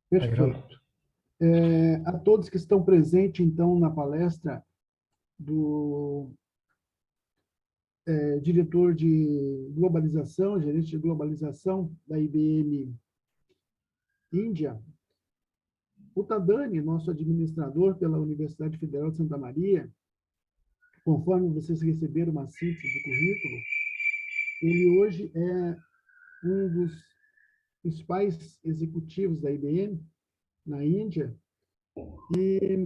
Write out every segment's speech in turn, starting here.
Perfeito. A todos que estão presentes, então, na palestra do diretor de globalização, gerente de globalização da IBM Índia, o Tadani, nosso administrador pela Universidade Federal de Santa Maria, conforme vocês receberam uma síntese do currículo, ele hoje é um dos principais executivos da IBM na Índia, e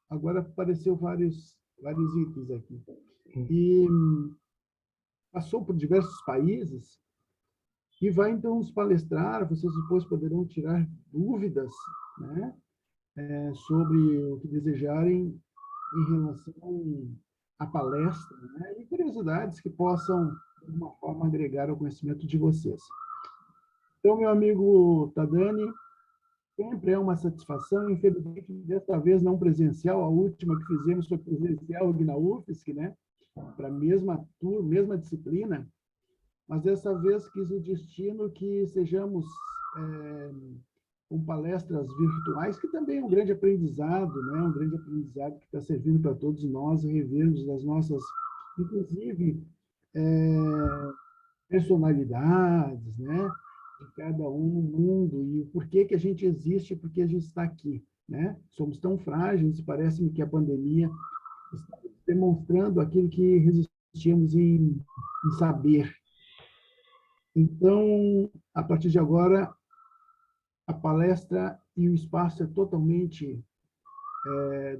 agora apareceu vários itens aqui. E passou por diversos países e vai, então, nos palestrar. Vocês depois poderão tirar dúvidas, né, sobre o que desejarem em relação à palestra, né, e curiosidades que possam, de alguma forma, agregar ao conhecimento de vocês. Então, meu amigo Tadani, sempre é uma satisfação. Infelizmente, desta vez não presencial, a última que fizemos foi presencial aqui na UFSC, né, para a mesma disciplina, mas dessa vez quis o destino que sejamos com palestras virtuais, que também é um grande aprendizado, né, um grande aprendizado que está servindo para todos nós revermos as nossas, inclusive, personalidades, né, de cada um no mundo, e o porquê que a gente existe, porque a gente está aqui, né? Somos tão frágeis, e parece-me que a pandemia está demonstrando aquilo que resistimos em saber. Então, a partir de agora, a palestra e o espaço é totalmente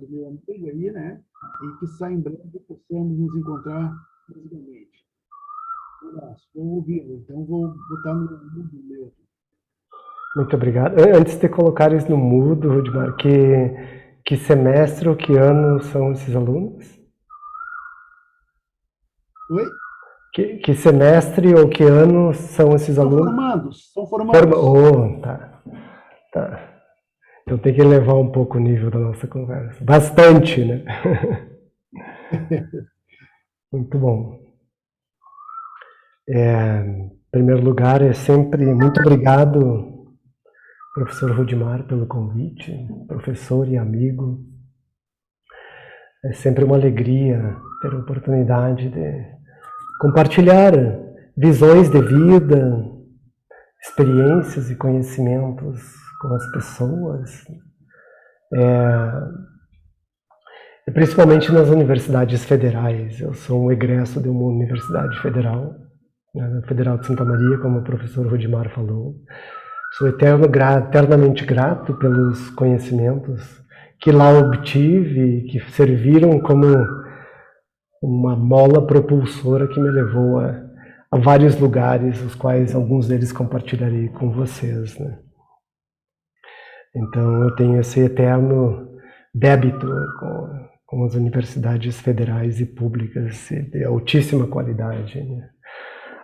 do meu amigo aí, né? E que sai em breve possamos nos encontrar fisicamente. Vou ouvi-lo, então vou botar no mudo mesmo. Muito obrigado. Antes de colocar isso no mudo, Rudimar, que semestre ou que ano são esses alunos? Oi? Que semestre ou que ano são esses alunos? São formandos. Tá. Então tem que elevar um pouco o nível da nossa conversa. Bastante, né? Muito bom. Em primeiro lugar, é sempre muito obrigado, professor Rudimar, pelo convite, professor e amigo. É sempre uma alegria ter a oportunidade de compartilhar visões de vida, experiências e conhecimentos com as pessoas, e principalmente nas universidades federais. Eu sou um egresso de uma universidade federal, né, Federal de Santa Maria, como o professor Rudimar falou. Sou eternamente grato pelos conhecimentos que lá obtive, que serviram como uma mola propulsora que me levou a vários lugares, os quais alguns deles compartilharei com vocês, né? Então eu tenho esse eterno débito com as universidades federais e públicas de altíssima qualidade, né?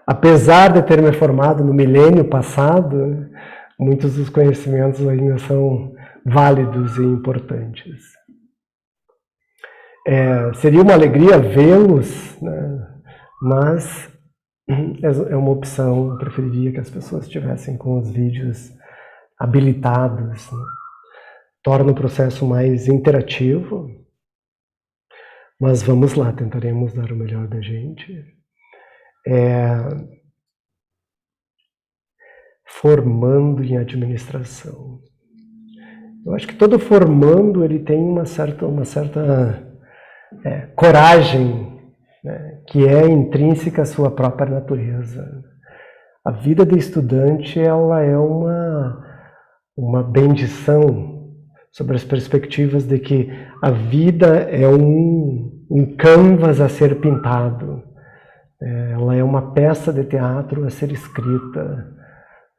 Apesar de ter me formado no milênio passado, muitos dos conhecimentos ainda são válidos e importantes. Seria uma alegria vê-los, né? Mas é uma opção. Eu preferiria que as pessoas estivessem com os vídeos habilitados, né? Torna o processo mais interativo, mas vamos lá, tentaremos dar o melhor da gente. Formando em administração. Eu acho que todo formando ele tem uma certa coragem, né, que é intrínseca à sua própria natureza. A vida de estudante ela é uma bendição sobre as perspectivas de que a vida é um canvas a ser pintado. Ela é uma peça de teatro a ser escrita.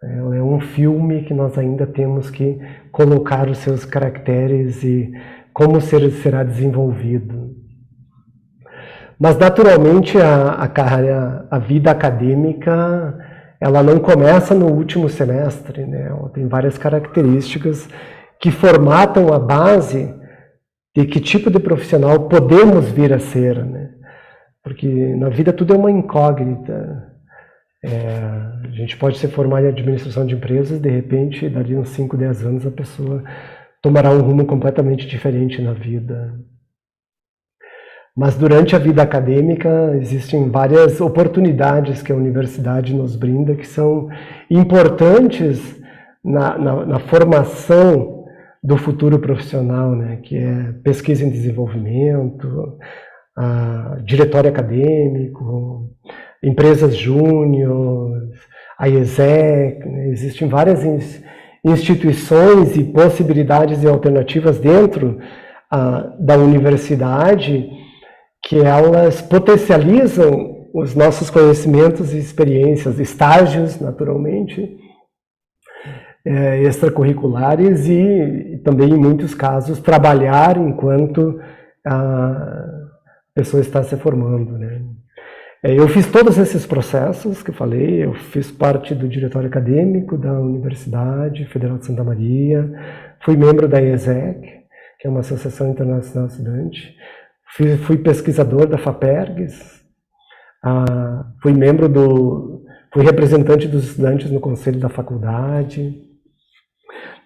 Ela é um filme que nós ainda temos que colocar os seus caracteres e como será desenvolvido. Mas, naturalmente, a vida acadêmica ela não começa no último semestre, né? Ela tem várias características que formatam a base de que tipo de profissional podemos vir a ser, né? Porque na vida tudo é uma incógnita. A gente pode se formar em administração de empresas, de repente, dali uns 5, 10 anos, a pessoa tomará um rumo completamente diferente na vida. Mas durante a vida acadêmica existem várias oportunidades que a universidade nos brinda, que são importantes na formação do futuro profissional, né? Que é pesquisa em desenvolvimento, diretório acadêmico, empresas júnior, a IESEC, né? Existem várias instituições e possibilidades e alternativas dentro da universidade que elas potencializam os nossos conhecimentos e experiências, estágios, naturalmente, extracurriculares e também, em muitos casos, trabalhar enquanto a pessoa está se formando, né? Eu fiz todos esses processos que eu falei, eu fiz parte do diretório acadêmico da Universidade Federal de Santa Maria, fui membro da IESEC, que é uma Associação Internacional de Estudantes, fui pesquisador da FAPERGS, fui representante dos estudantes no conselho da faculdade,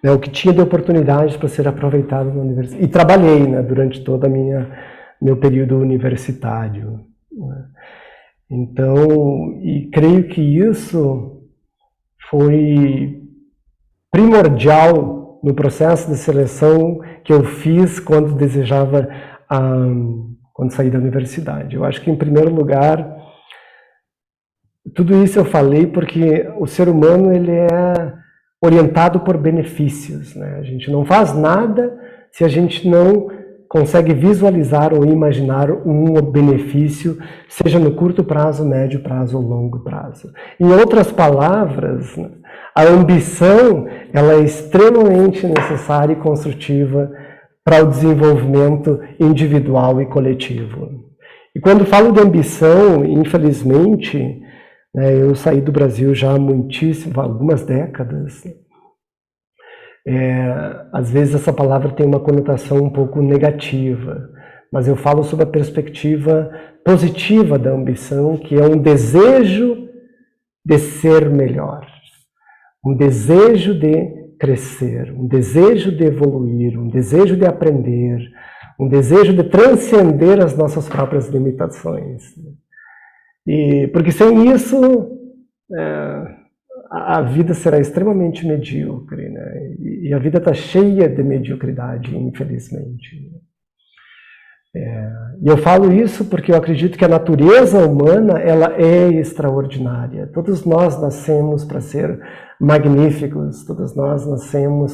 né, o que tinha de oportunidades para ser aproveitado na universidade. E trabalhei, né, durante todo meu período universitário, né. Então, e creio que isso foi primordial no processo de seleção que eu fiz quando desejava, quando saí da universidade. Eu acho que, em primeiro lugar, tudo isso eu falei porque o ser humano ele é orientado por benefícios, né? A gente não faz nada se a gente não consegue visualizar ou imaginar um benefício, seja no curto prazo, médio prazo ou longo prazo. Em outras palavras, a ambição ela é extremamente necessária e construtiva para o desenvolvimento individual e coletivo. E quando falo de ambição, infelizmente, né, eu saí do Brasil já há algumas décadas. Às vezes essa palavra tem uma conotação um pouco negativa, mas eu falo sobre a perspectiva positiva da ambição, que é um desejo de ser melhor, um desejo de crescer, um desejo de evoluir, um desejo de aprender, um desejo de transcender as nossas próprias limitações. E porque sem isso a vida será extremamente medíocre, né? E a vida está cheia de mediocridade, infelizmente. E eu falo isso porque eu acredito que a natureza humana ela é extraordinária. Todos nós nascemos para ser magníficos, todos nós nascemos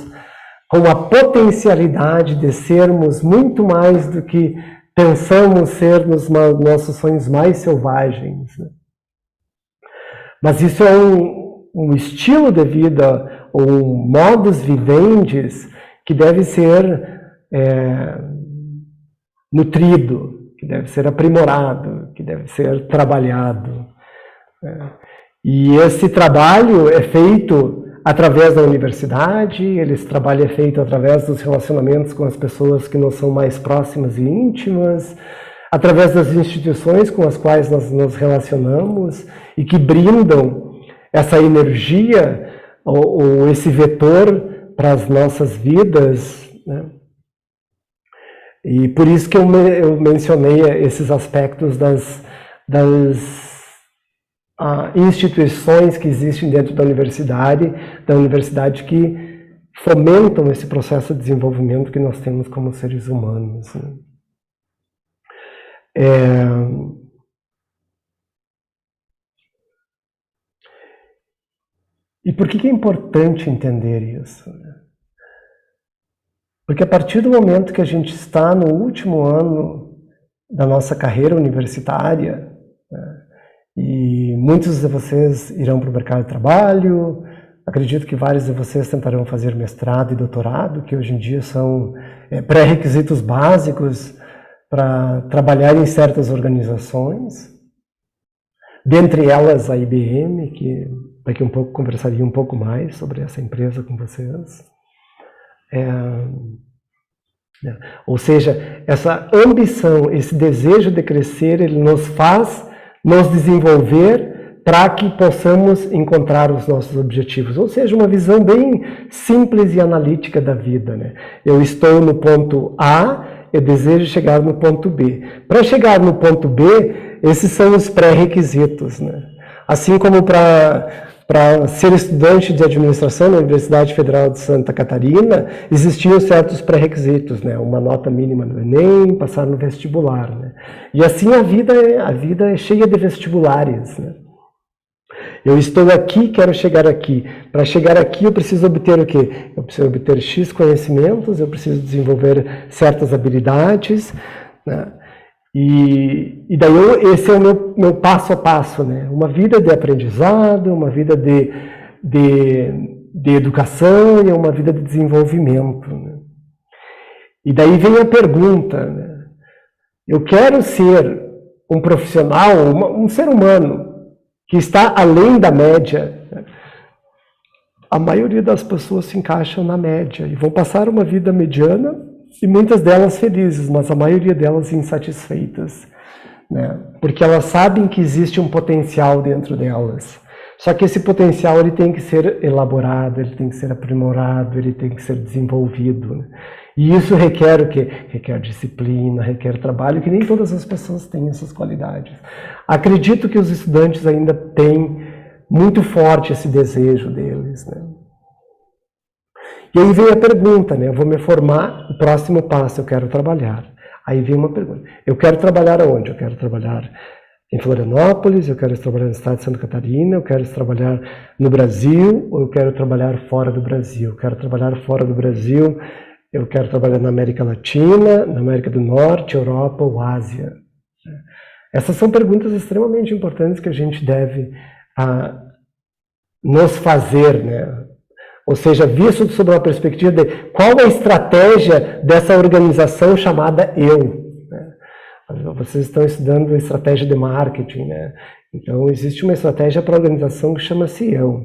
com a potencialidade de sermos muito mais do que pensamos ser nos nossos sonhos mais selvagens, né? Mas isso é um estilo de vida, ou um modus vivendi que deve ser nutrido, que deve ser aprimorado, que deve ser trabalhado. E esse trabalho é feito através da universidade, esse trabalho é feito através dos relacionamentos com as pessoas que nos são mais próximas e íntimas, através das instituições com as quais nós nos relacionamos e que brindam essa energia ou esse vetor para as nossas vidas, né? E por isso que eu mencionei esses aspectos das instituições que existem dentro da universidade que fomentam esse processo de desenvolvimento que nós temos como seres humanos, né? E por que é importante entender isso? Porque a partir do momento que a gente está no último ano da nossa carreira universitária, né, e muitos de vocês irão para o mercado de trabalho, acredito que vários de vocês tentarão fazer mestrado e doutorado, que hoje em dia são pré-requisitos básicos para trabalhar em certas organizações, dentre elas a IBM, que daqui um pouco conversaria um pouco mais sobre essa empresa com vocês. Ou seja, essa ambição, esse desejo de crescer, ele nos faz nos desenvolver para que possamos encontrar os nossos objetivos. Ou seja, uma visão bem simples e analítica da vida, né? Eu estou no ponto A, eu desejo chegar no ponto B. Para chegar no ponto B, esses são os pré-requisitos, né? Assim como para ser estudante de administração na Universidade Federal de Santa Catarina, existiam certos pré-requisitos, né? Uma nota mínima no Enem, passar no vestibular, né? E assim a vida é cheia de vestibulares, né? Eu estou aqui, quero chegar aqui. Para chegar aqui eu preciso obter o quê? Eu preciso obter X conhecimentos, eu preciso desenvolver certas habilidades, né? E daí esse é o meu passo a passo, né? Uma vida de aprendizado, uma vida de educação e uma vida de desenvolvimento, né? E daí vem a pergunta, né? Eu quero ser um profissional, um ser humano que está além da média. A maioria das pessoas se encaixam na média e vão passar uma vida mediana, e muitas delas felizes, mas a maioria delas insatisfeitas, né? Porque elas sabem que existe um potencial dentro delas. Só que esse potencial ele tem que ser elaborado, ele tem que ser aprimorado, ele tem que ser desenvolvido, né? E isso requer o quê? Requer disciplina, requer trabalho, que nem todas as pessoas têm essas qualidades. Acredito que os estudantes ainda têm muito forte esse desejo deles, né? E aí vem a pergunta, né? Eu vou me formar, o próximo passo, eu quero trabalhar. Aí vem uma pergunta, eu quero trabalhar aonde? Eu quero trabalhar em Florianópolis, eu quero trabalhar no estado de Santa Catarina, eu quero trabalhar no Brasil, ou eu quero trabalhar fora do Brasil? Eu quero trabalhar fora do Brasil, eu quero trabalhar na América Latina, na América do Norte, Europa ou Ásia. Essas são perguntas extremamente importantes que a gente deve nos fazer, né? Ou seja, visto sob uma perspectiva de qual a estratégia dessa organização chamada eu, né? Vocês estão estudando estratégia de marketing, né? Então, existe uma estratégia para a organização que chama-se eu.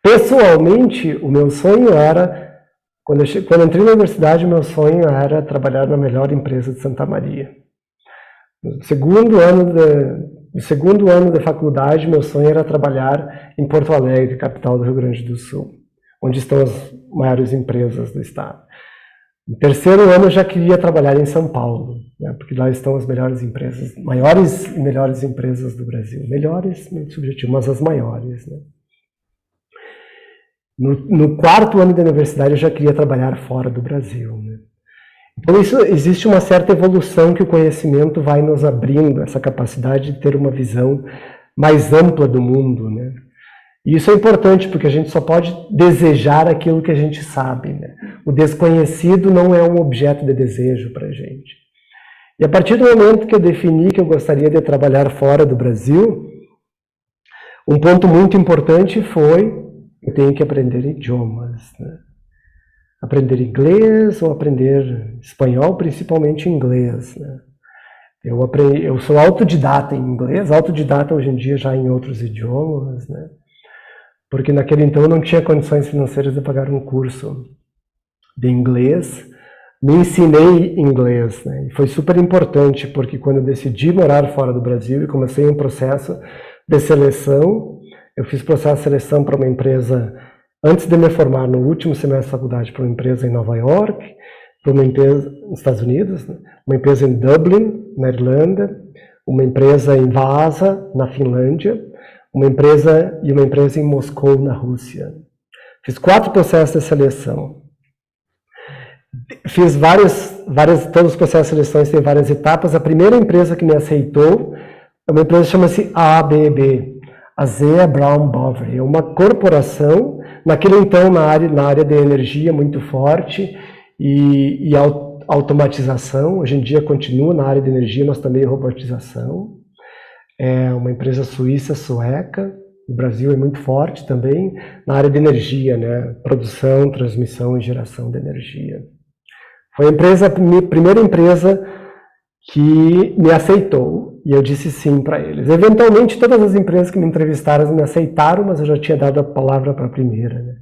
Pessoalmente, o meu sonho era, quando eu entrei na universidade, o meu sonho era trabalhar na melhor empresa de Santa Maria. No segundo ano da faculdade, meu sonho era trabalhar em Porto Alegre, capital do Rio Grande do Sul, onde estão as maiores empresas do estado. No terceiro ano, eu já queria trabalhar em São Paulo, né, porque lá estão as melhores empresas, maiores e melhores empresas do Brasil. Melhores, muito subjetivo, mas as maiores, né? No quarto ano da universidade, eu já queria trabalhar fora do Brasil, né? Então, existe uma certa evolução que o conhecimento vai nos abrindo, essa capacidade de ter uma visão mais ampla do mundo, né? E isso é importante, porque a gente só pode desejar aquilo que a gente sabe, né? O desconhecido não é um objeto de desejo para a gente. E a partir do momento que eu defini que eu gostaria de trabalhar fora do Brasil, um ponto muito importante foi, eu tenho que aprender idiomas, né? Aprender inglês ou aprender espanhol, principalmente inglês, né? Eu sou autodidata em inglês, autodidata hoje em dia já em outros idiomas, né? Porque naquele então eu não tinha condições financeiras de pagar um curso de inglês. Me ensinei inglês, né? E foi super importante, porque quando eu decidi morar fora do Brasil e comecei um processo de seleção, eu fiz processo de seleção para uma empresa. Antes de me formar no último semestre da faculdade, para uma empresa em Nova York, para uma empresa nos Estados Unidos, né? Uma empresa em Dublin, na Irlanda, uma empresa em Vaasa, na Finlândia, uma empresa em Moscou, na Rússia. Fiz 4 processos de seleção. Fiz todos os processos de seleção têm várias etapas. A primeira empresa que me aceitou é uma empresa que chama-se ABB, Azea Brown Boveri. É uma corporação, naquele então na área de energia muito forte e automatização. Hoje em dia continua na área de energia, mas também robotização. É uma empresa sueca. O Brasil é muito forte também na área de energia, né? Produção, transmissão e geração de energia. Foi a minha primeira empresa que me aceitou e eu disse sim para eles. Eventualmente, todas as empresas que me entrevistaram me aceitaram, mas eu já tinha dado a palavra para a primeira, né?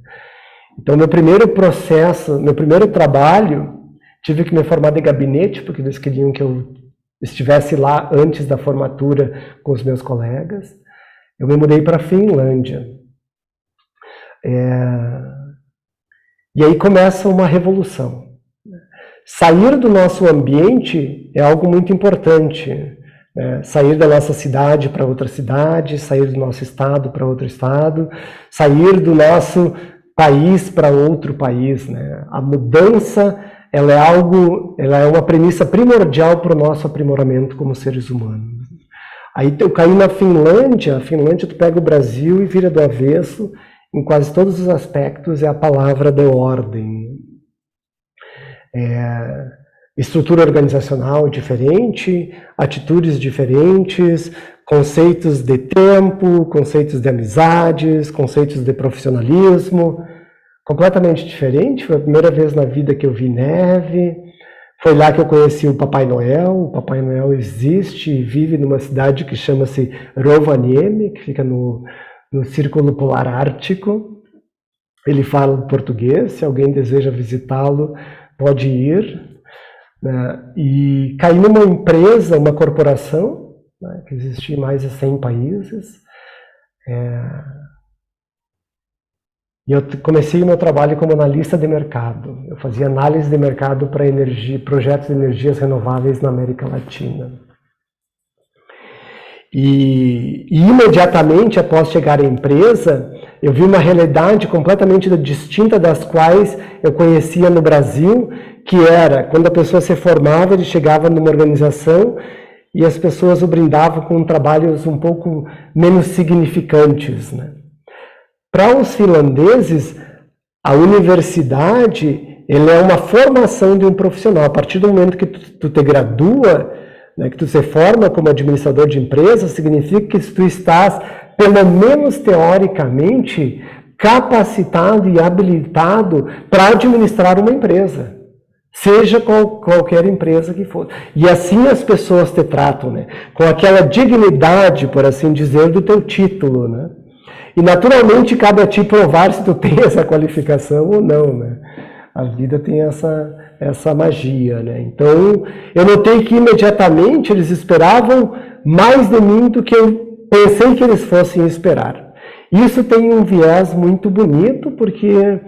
Então, meu primeiro processo, meu primeiro trabalho, tive que me formar de gabinete, porque eles queriam que eu estivesse lá antes da formatura com os meus colegas. eu me mudei para a Finlândia. E aí começa uma revolução. Sair do nosso ambiente é algo muito importante. Sair da nossa cidade para outra cidade, sair do nosso estado para outro estado, sair do nosso país para outro país, né? A mudança, ela é uma premissa primordial para o nosso aprimoramento como seres humanos. Aí eu caí na Finlândia. A Finlândia, tu pega o Brasil e vira do avesso. Em quase todos os aspectos é a palavra de ordem. Estrutura organizacional diferente, atitudes diferentes, conceitos de tempo, conceitos de amizades, conceitos de profissionalismo, completamente diferente. Foi a primeira vez na vida que eu vi neve. Foi lá que eu conheci o Papai Noel. O Papai Noel existe e vive numa cidade que chama-se Rovaniemi, que fica no Círculo Polar Ártico. Ele fala português, se alguém deseja visitá-lo, pode ir. E caí numa empresa, uma corporação, né, que existia em mais de 100 países. E eu comecei o meu trabalho como analista de mercado. Eu fazia análise de mercado para projetos de energias renováveis na América Latina. E imediatamente após chegar à empresa, eu vi uma realidade completamente distinta das quais eu conhecia no Brasil, que era quando a pessoa se formava, ele chegava numa organização e as pessoas o brindavam com trabalhos um pouco menos significantes, né? Para os finlandeses, a universidade, ela é uma formação de um profissional. A partir do momento que tu te gradua, né, que tu se forma como administrador de empresa, significa que tu estás, pelo menos teoricamente, capacitado e habilitado para administrar uma empresa. Seja qualquer empresa que for. E assim as pessoas te tratam, né, com aquela dignidade, por assim dizer, do teu título, né? E naturalmente cabe a ti provar se tu tem essa qualificação ou não, né? A vida tem essa magia, né? Então, eu notei que imediatamente eles esperavam mais de mim do que eu pensei que eles fossem esperar. Isso tem um viés muito bonito, porque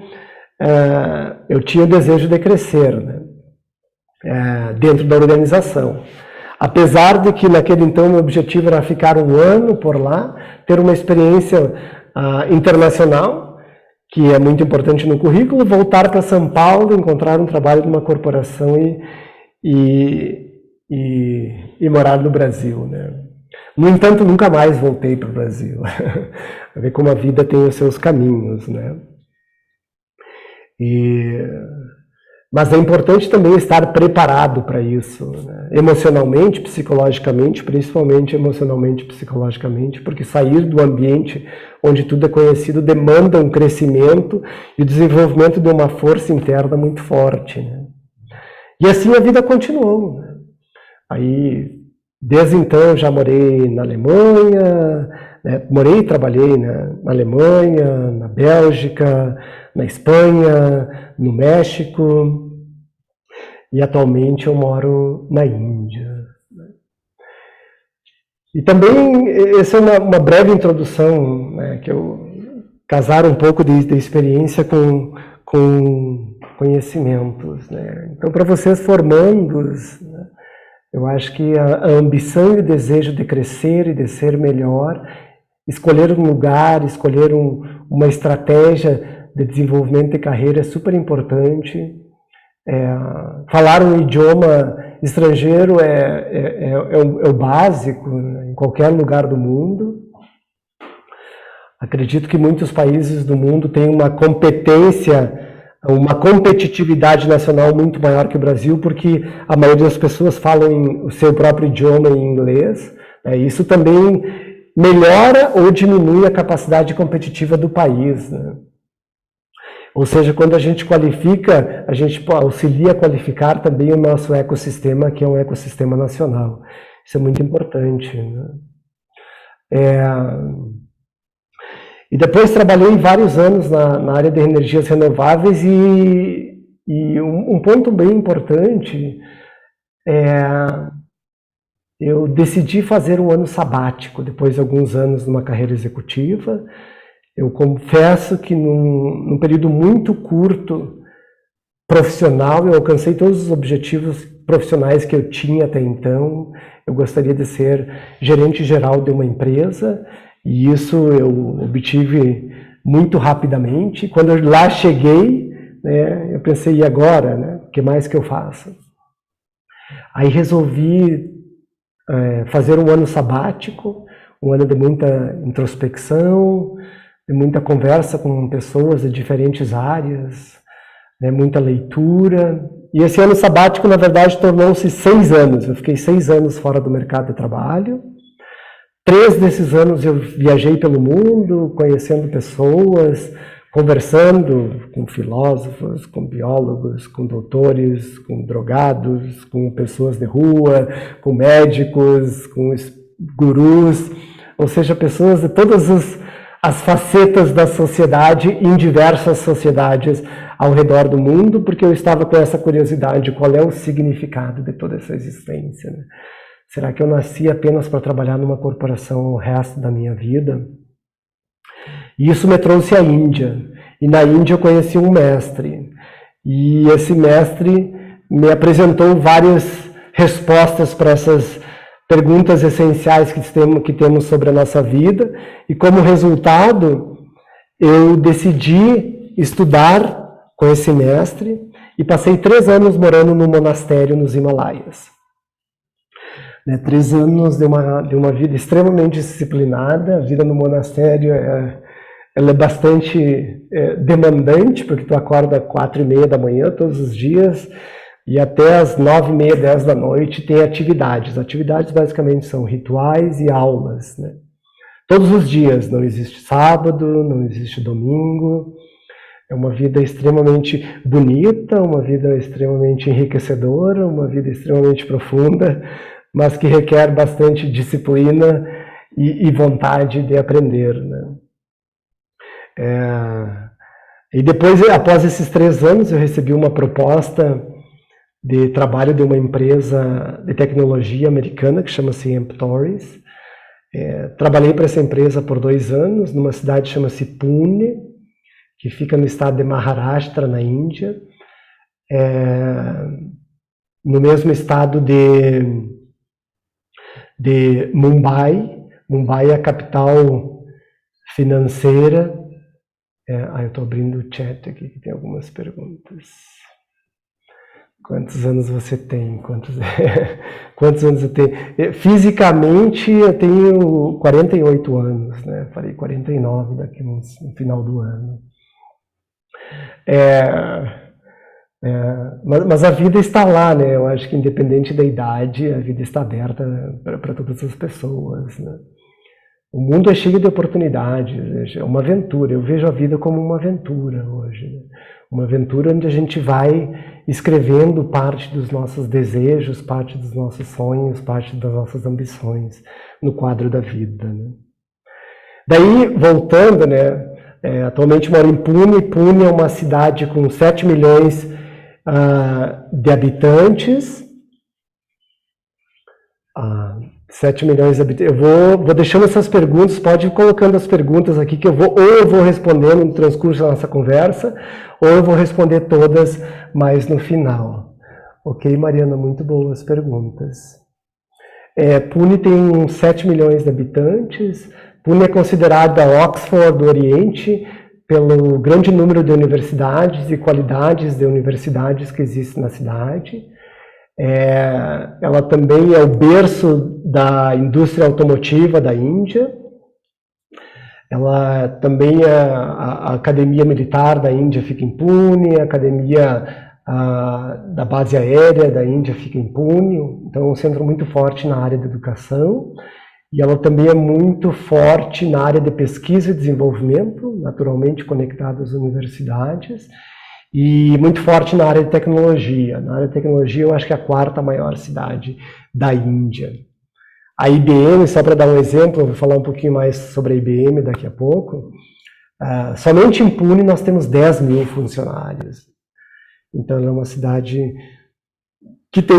eu tinha o desejo de crescer, né? Dentro da organização. Apesar de que naquele então meu objetivo era ficar 1 ano por lá, ter uma experiência internacional, que é muito importante no currículo, voltar para São Paulo, encontrar um trabalho numa corporação e morar no Brasil, né? No entanto, nunca mais voltei para o Brasil. Pra ver como a vida tem os seus caminhos, né? Mas é importante também estar preparado para isso, né? Emocionalmente, psicologicamente, principalmente emocionalmente e psicologicamente, porque sair do ambiente onde tudo é conhecido demanda um crescimento e o desenvolvimento de uma força interna muito forte, né? E assim a vida continuou, né? Aí, desde então, eu já morei na Alemanha, né? Morei e trabalhei, né, na Alemanha, na Bélgica, na Espanha, no México, e atualmente eu moro na Índia. E também, essa é uma breve introdução, né, que eu casar um pouco de experiência com conhecimentos, né? Então, para vocês formandos, né, eu acho que a ambição e o desejo de crescer e de ser melhor, escolher um lugar, escolher uma estratégia de desenvolvimento de carreira é super importante. Falar um idioma estrangeiro é o básico, né, em qualquer lugar do mundo. Acredito que muitos países do mundo têm uma competência, uma competitividade nacional muito maior que o Brasil, porque a maioria das pessoas falam o seu próprio idioma em inglês. Isso também melhora ou diminui a capacidade competitiva do país, né? Ou seja, quando a gente qualifica, a gente auxilia a qualificar também o nosso ecossistema, que é um ecossistema nacional. Isso é muito importante, né? E depois trabalhei vários anos na área de energias renováveis e um ponto bem importante eu decidi fazer um ano sabático, depois de alguns anos numa carreira executiva. Eu confesso que num período muito curto profissional, eu alcancei todos os objetivos profissionais que eu tinha até então. Eu gostaria de ser gerente geral de uma empresa, e isso eu obtive muito rapidamente. Quando eu lá cheguei, né, eu pensei, e agora? Né? O que mais que eu faço? Aí resolvi fazer um ano sabático, um ano de muita introspecção, de muita conversa com pessoas de diferentes áreas, né, muita leitura. E esse ano sabático, na verdade, tornou-se 6 anos. Eu fiquei 6 anos fora do mercado de trabalho. 3 desses anos eu viajei pelo mundo, conhecendo pessoas, conversando com filósofos, com biólogos, com doutores, com drogados, com pessoas de rua, com médicos, com gurus, ou seja, pessoas de todas as facetas da sociedade, em diversas sociedades ao redor do mundo, porque eu estava com essa curiosidade, qual é o significado de toda essa existência, né? Será que eu nasci apenas para trabalhar numa corporação o resto da minha vida? E isso me trouxe à Índia. E na Índia eu conheci um mestre. E esse mestre me apresentou várias respostas para essas perguntas essenciais que temos sobre a nossa vida. E como resultado, eu decidi estudar com esse mestre e passei 3 anos morando num monastério nos Himalaias. 3 anos de uma vida extremamente disciplinada. A vida no monastério ela é bastante demandante, porque tu acorda às 4h30 da manhã todos os dias e até às 9h30, 10 da noite tem atividades. Atividades basicamente são rituais e aulas, né? Todos os dias, não existe sábado, não existe domingo. É uma vida extremamente bonita, uma vida extremamente enriquecedora, uma vida extremamente profunda, mas que requer bastante disciplina e vontade de aprender, né? E depois, após esses 3 anos, eu recebi uma proposta de trabalho de uma empresa de tecnologia americana que chama-se Emptories. Trabalhei para essa empresa por 2 anos, numa cidade que chama-se Pune, que fica no estado de Maharashtra, na Índia, no mesmo estado de Mumbai. Mumbai é a capital financeira. Eu estou abrindo o chat aqui, que tem algumas perguntas. Quantos anos você tem? Quantos anos eu tenho? Fisicamente, eu tenho 48 anos, né? Farei 49 daqui no final do ano. Mas a vida está lá, né? Eu acho que independente da idade, a vida está aberta para todas as pessoas, né? O mundo é cheio de oportunidades, é uma aventura. Eu vejo a vida como uma aventura hoje, né? Uma aventura onde a gente vai escrevendo parte dos nossos desejos, parte dos nossos sonhos, parte das nossas ambições no quadro da vida, né? Daí, voltando, né? Atualmente moro em Pune. Pune é uma cidade com 7 milhões de habitantes. 7 milhões de habitantes. Eu vou deixando essas perguntas, pode ir colocando as perguntas aqui, que ou eu vou respondendo no transcurso da nossa conversa, ou eu vou responder todas mais no final. Ok, Mariana, muito boas perguntas. Pune tem 7 milhões de habitantes. Pune é considerada a Oxford do Oriente pelo grande número de universidades e qualidades de universidades que existem na cidade. Ela também é o berço da indústria automotiva da Índia. Ela também a Academia Militar da Índia fica em Pune, a Academia da Base Aérea da Índia fica em Pune. Então é um centro muito forte na área de educação. E ela também é muito forte na área de pesquisa e desenvolvimento, naturalmente conectada às universidades. E muito forte na área de tecnologia. Na área de tecnologia, eu acho que é a 4ª maior cidade da Índia. A IBM, só para dar um exemplo, eu vou falar um pouquinho mais sobre a IBM daqui a pouco. Somente em Pune nós temos 10 mil funcionários. Então, é uma cidade que tem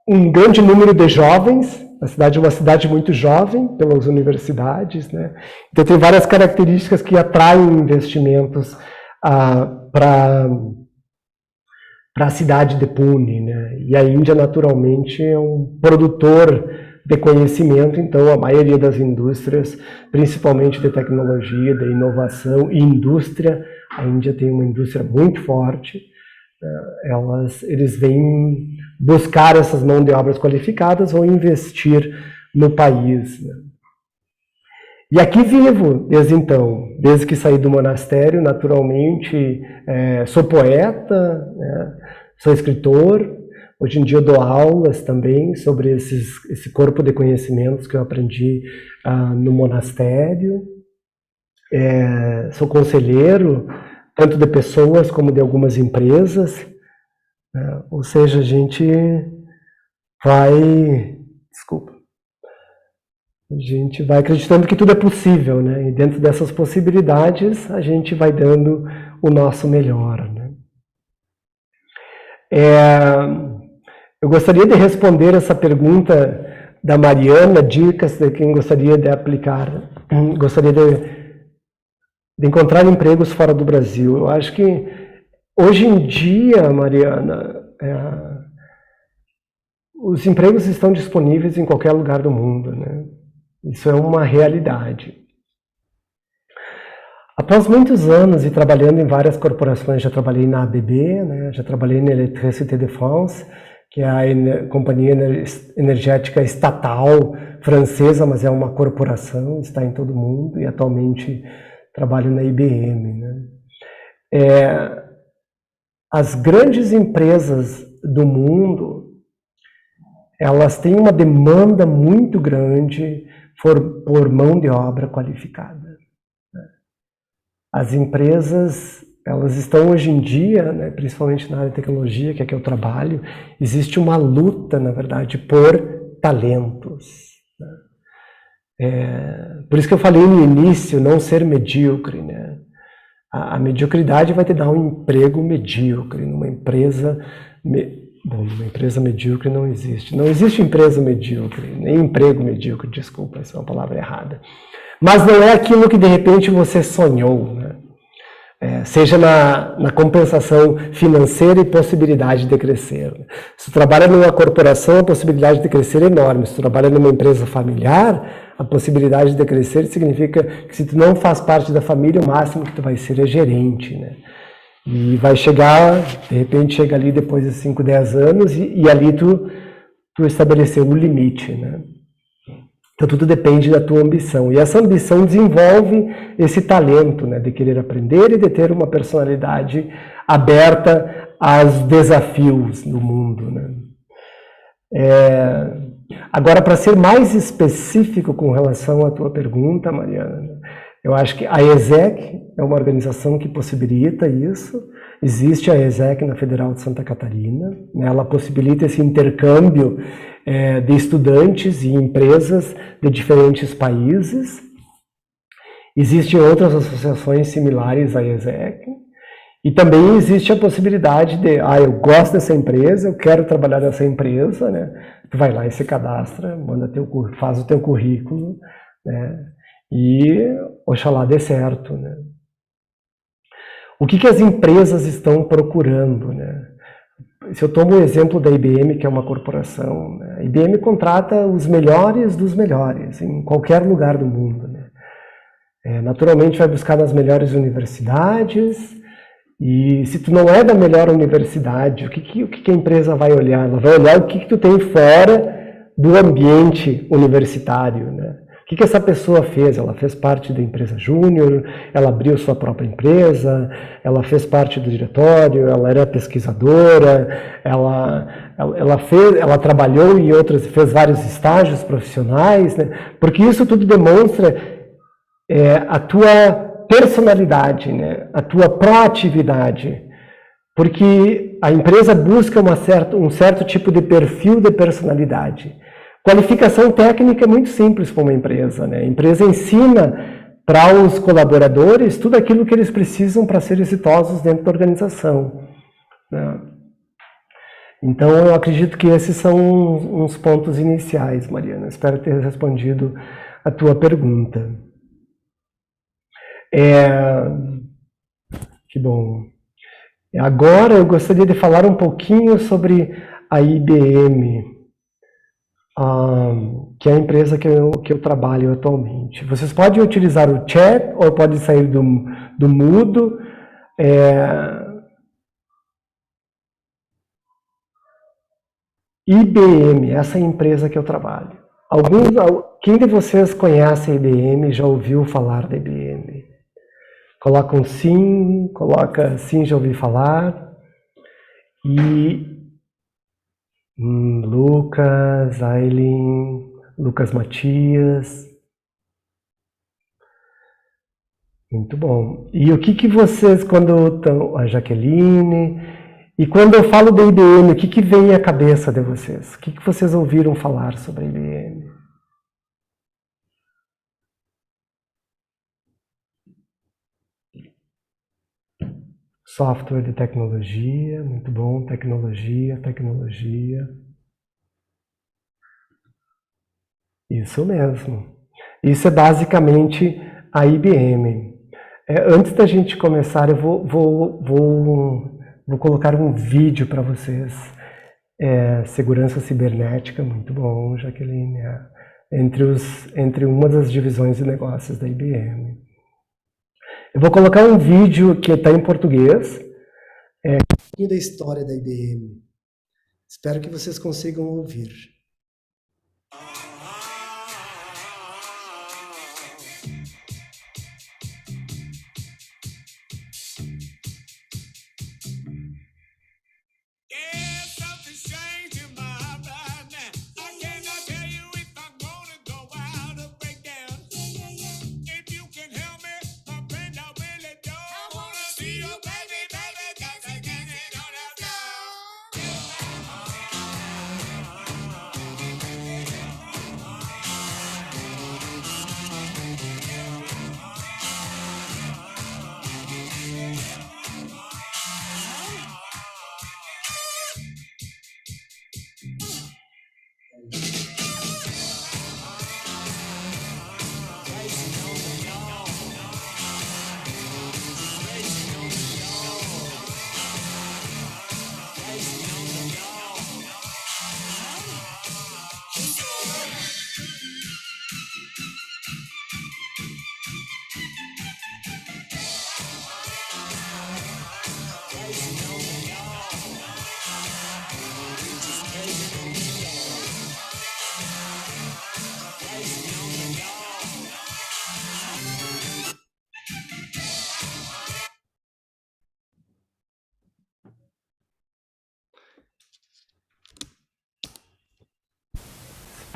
um grande número de jovens. A cidade é uma cidade muito jovem pelas universidades, né? Então tem várias características que atraem investimentos para a cidade de Pune, né? E a Índia naturalmente é um produtor de conhecimento, então a maioria das indústrias, principalmente de tecnologia, de inovação e indústria, a Índia tem uma indústria muito forte. Eles vêm buscar essas mãos de obras qualificadas ou investir no país, né? E aqui vivo desde então, desde que saí do monastério, naturalmente, sou poeta, né? Sou escritor, hoje em dia eu dou aulas também sobre esse corpo de conhecimentos que eu aprendi no monastério, sou conselheiro, tanto de pessoas como de algumas empresas, né? Ou seja, a gente vai acreditando que tudo é possível, né? E dentro dessas possibilidades, a gente vai dando o nosso melhor, né? Eu gostaria de responder essa pergunta da Mariana, dicas de quem gostaria de aplicar, gostaria de encontrar empregos fora do Brasil. Eu acho que hoje em dia, Mariana, os empregos estão disponíveis em qualquer lugar do mundo, né? Isso é uma realidade. Após muitos anos e trabalhando em várias corporações, já trabalhei na ABB, né? Já trabalhei na Électricité de France, que é a companhia energética estatal francesa, mas é uma corporação, está em todo mundo, e atualmente trabalho na IBM, né? As grandes empresas do mundo, elas têm uma demanda muito grande por mão de obra qualificada. As empresas, elas estão hoje em dia, né, principalmente na área de tecnologia, que é que eu trabalho, existe uma luta, na verdade, por talentos, né? Por isso que eu falei no início, não ser medíocre, né? A mediocridade vai te dar um emprego medíocre. Numa empresa... Bom, uma empresa medíocre não existe. Não existe empresa medíocre, nem emprego medíocre, desculpa, essa é uma palavra errada. Mas não é aquilo que de repente você sonhou, né? Seja na compensação financeira e possibilidade de crescer. Se tu trabalha numa corporação, a possibilidade de crescer é enorme. Se tu trabalha numa empresa familiar, a possibilidade de crescer significa que se tu não faz parte da família, o máximo que tu vai ser é gerente, né? E vai chegar, de repente chega ali depois de 5, 10 anos e ali tu estabeleceu um limite, né? Então tudo depende da tua ambição. E essa ambição desenvolve esse talento, né, de querer aprender e de ter uma personalidade aberta aos desafios do mundo, né? Agora, para ser mais específico com relação à tua pergunta, Mariana, eu acho que a ESEC é uma organização que possibilita isso. Existe a ESEC na Federal de Santa Catarina, né? Ela possibilita esse intercâmbio de estudantes e empresas de diferentes países. Existem outras associações similares à ESEC. E também existe a possibilidade de, eu gosto dessa empresa, eu quero trabalhar nessa empresa, né? Tu vai lá e se cadastra, faz o teu currículo, né? E oxalá dê certo, né? O que as empresas estão procurando, né? Se eu tomo o exemplo da IBM, que é uma corporação, né? A IBM contrata os melhores dos melhores, em qualquer lugar do mundo, né? Naturalmente vai buscar nas melhores universidades, e se tu não é da melhor universidade, o que a empresa vai olhar? Ela vai olhar o que tu tem fora do ambiente universitário, né? O que essa pessoa fez? Ela fez parte da empresa júnior, ela abriu sua própria empresa, ela fez parte do diretório, ela era pesquisadora, ela trabalhou em outras, fez vários estágios profissionais, né? Porque isso tudo demonstra a tua personalidade, né? A tua proatividade. Porque a empresa busca um certo tipo de perfil de personalidade. Qualificação técnica é muito simples para uma empresa, né? A empresa ensina para os colaboradores tudo aquilo que eles precisam para ser exitosos dentro da organização, né? Então, eu acredito que esses são uns pontos iniciais, Mariana. Espero ter respondido a tua pergunta. Que bom. Agora, eu gostaria de falar um pouquinho sobre a IBM, que é a empresa que eu trabalho atualmente. Vocês podem utilizar o chat ou podem sair do mudo. IBM, essa é a empresa que eu trabalho. Quem de vocês conhece a IBM, já ouviu falar da IBM? Coloca um sim, coloca sim, já ouvi falar. E Lucas, Aileen, Lucas Matias. Muito bom. E o que vocês, quando estão... A Jaqueline... E quando eu falo da IBM, o que vem à cabeça de vocês? O que vocês ouviram falar sobre a IBM? Software de tecnologia, muito bom. Tecnologia. Isso mesmo. Isso é basicamente a IBM. Antes da gente começar, eu vou colocar um vídeo para vocês. Segurança cibernética, muito bom, Jaqueline. Entre uma das divisões de negócios da IBM. Eu vou colocar um vídeo que está em português. Um pouquinho da história da IBM. Espero que vocês consigam ouvir.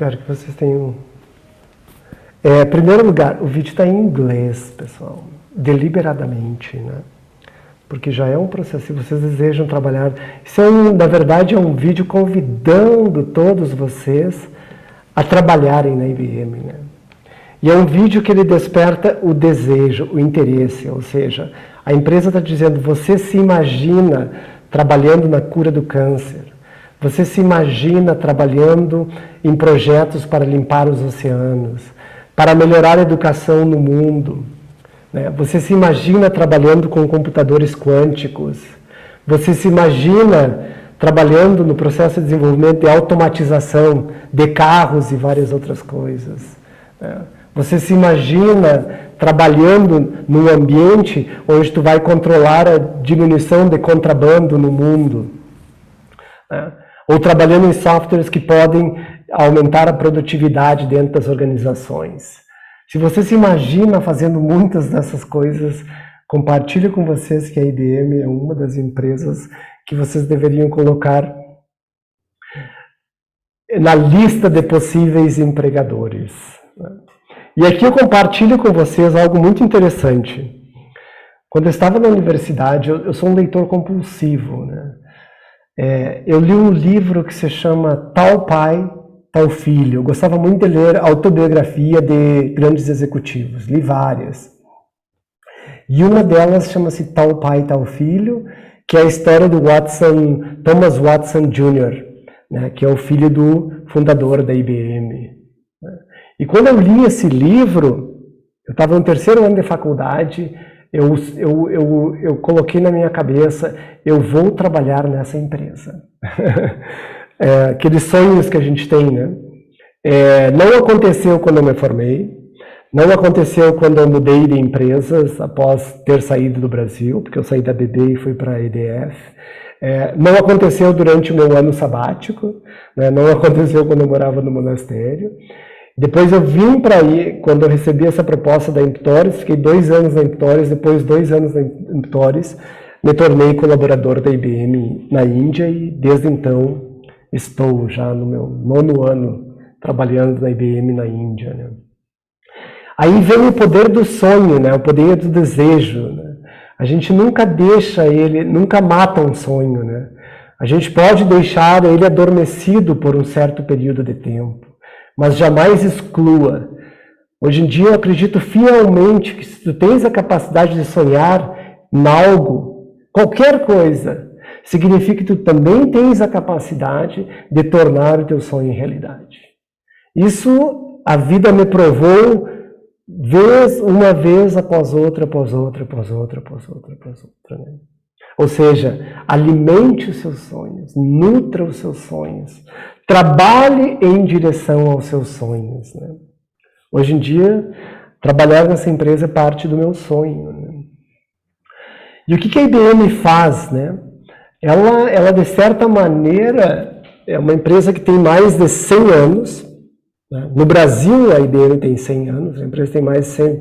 Espero que vocês tenham... Em primeiro lugar, o vídeo está em inglês, pessoal, deliberadamente, né? Porque já é um processo, se vocês desejam trabalhar... Isso, na verdade, é um vídeo convidando todos vocês a trabalharem na IBM, né? E é um vídeo que ele desperta o desejo, o interesse, ou seja, a empresa está dizendo, você se imagina trabalhando na cura do câncer, você se imagina trabalhando em projetos para limpar os oceanos, para melhorar a educação no mundo, né? Você se imagina trabalhando com computadores quânticos, você se imagina trabalhando no processo de desenvolvimento de automatização de carros e várias outras coisas, né? Você se imagina trabalhando num ambiente onde tu vai controlar a diminuição de contrabando no mundo, né? Ou trabalhando em softwares que podem aumentar a produtividade dentro das organizações. Se você se imagina fazendo muitas dessas coisas, compartilho com vocês que a IBM é uma das empresas que vocês deveriam colocar na lista de possíveis empregadores. E aqui eu compartilho com vocês algo muito interessante. Quando eu estava na universidade, eu sou um leitor compulsivo, né? Eu li um livro que se chama Tal Pai, Tal Filho. Eu gostava muito de ler autobiografia de grandes executivos, li várias. E uma delas chama-se Tal Pai, Tal Filho, que é a história do Thomas Watson Jr., né, que é o filho do fundador da IBM. E quando eu li esse livro, eu estava no 3º ano de faculdade, eu coloquei na minha cabeça, eu vou trabalhar nessa empresa. Aqueles sonhos que a gente tem, né? Não aconteceu quando eu me formei, não aconteceu quando eu mudei de empresas após ter saído do Brasil, porque eu saí da BB e fui para a EDF. Não aconteceu durante o meu ano sabático, né? Não aconteceu quando eu morava no monastério. Depois eu vim para aí, quando eu recebi essa proposta da Emptores, fiquei 2 anos na Emptores, depois 2 anos na Emptores, me tornei colaborador da IBM na Índia e desde então estou já no meu 9º ano trabalhando na IBM na Índia, né? Aí vem o poder do sonho, né? O poder do desejo, né? A gente nunca deixa ele, nunca mata um sonho, né? A gente pode deixar ele adormecido por um certo período de tempo, mas jamais exclua. Hoje em dia eu acredito fielmente que se tu tens a capacidade de sonhar em algo, qualquer coisa, significa que tu também tens a capacidade de tornar o teu sonho em realidade. Isso a vida me provou uma vez após outra, após outra, após outra, após outra, após outra, né? Ou seja, alimente os seus sonhos, nutra os seus sonhos, trabalhe em direção aos seus sonhos, né? Hoje em dia, trabalhar nessa empresa é parte do meu sonho, né? E o que a IBM faz, né? Ela, de certa maneira, é uma empresa que tem mais de 100 anos. Né? No Brasil, a IBM tem 100 anos, a empresa tem mais de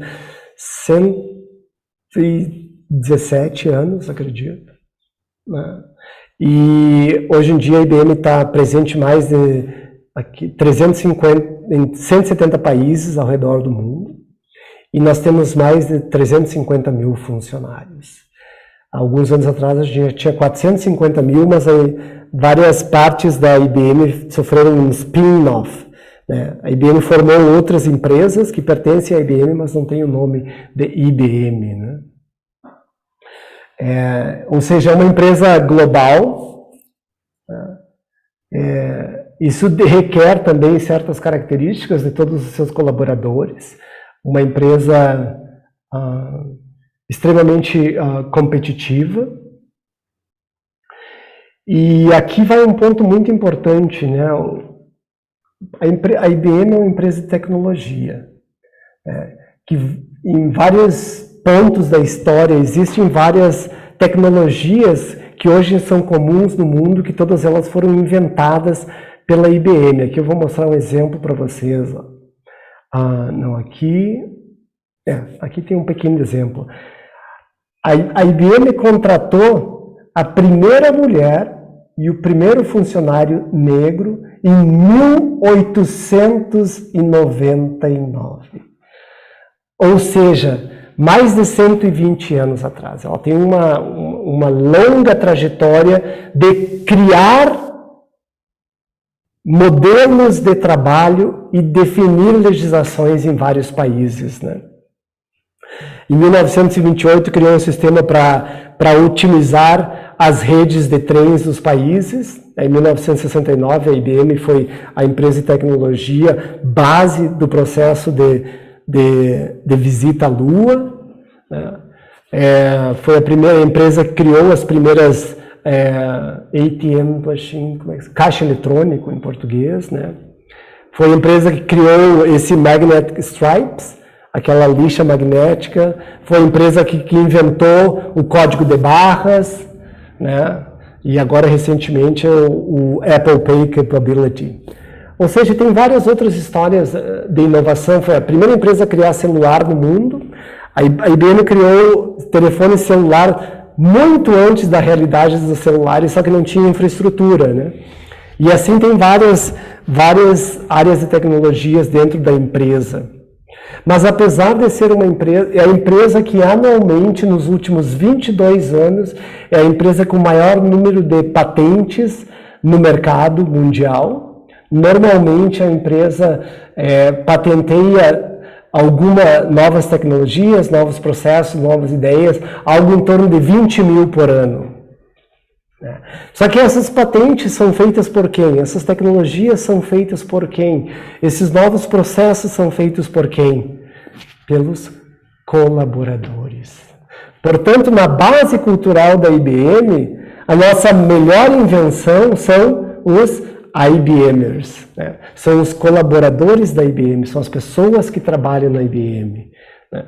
117 anos, acredito. Né? E hoje em dia a IBM está presente em mais de 170 países ao redor do mundo. E nós temos mais de 350 mil funcionários. Alguns anos atrás a gente tinha 450 mil, mas aí várias partes da IBM sofreram um spin-off. Né? A IBM formou outras empresas que pertencem à IBM, mas não tem o nome de IBM. Né? Ou seja, é uma empresa global. Isso requer também certas características de todos os seus colaboradores. Uma empresa extremamente competitiva. E aqui vai um ponto muito importante, né? A IBM é uma empresa de tecnologia, que em vários pontos da história existem várias tecnologias que hoje são comuns no mundo, que todas elas foram inventadas pela IBM. Aqui eu vou mostrar um exemplo para vocês. Não, aqui tem um pequeno exemplo. A IBM contratou a primeira mulher e o primeiro funcionário negro em 1899. Ou seja, mais de 120 anos atrás. Ela tem uma longa trajetória de criar modelos de trabalho e definir legislações em vários países, né? Em 1928, criou um sistema para otimizar as redes de trens dos países. Em 1969, a IBM foi a empresa de tecnologia base do processo de visita à Lua. Né? Foi a primeira empresa que criou as primeiras ATM machine, caixa eletrônico em português. Né? Foi a empresa que criou esse Magnetic Stripes, aquela lixa magnética. Foi a empresa que inventou o código de barras, né? E agora recentemente o Apple Pay Capability. Ou seja, tem várias outras histórias de inovação. Foi a primeira empresa a criar celular no mundo. A IBM criou telefone celular muito antes da realidade dos celulares, só que não tinha infraestrutura, né? E assim tem várias áreas de tecnologias dentro da empresa. Mas apesar de ser uma empresa, é a empresa que anualmente, nos últimos 22 anos, é a empresa com o maior número de patentes no mercado mundial. Normalmente a empresa patenteia algumas novas tecnologias, novos processos, novas ideias, algo em torno de 20 mil por ano. Só que essas patentes são feitas por quem? Essas tecnologias são feitas por quem? Esses novos processos são feitos por quem? Pelos colaboradores. Portanto, na base cultural da IBM, a nossa melhor invenção são os IBMers, né? São os colaboradores da IBM, são as pessoas que trabalham na IBM. Né?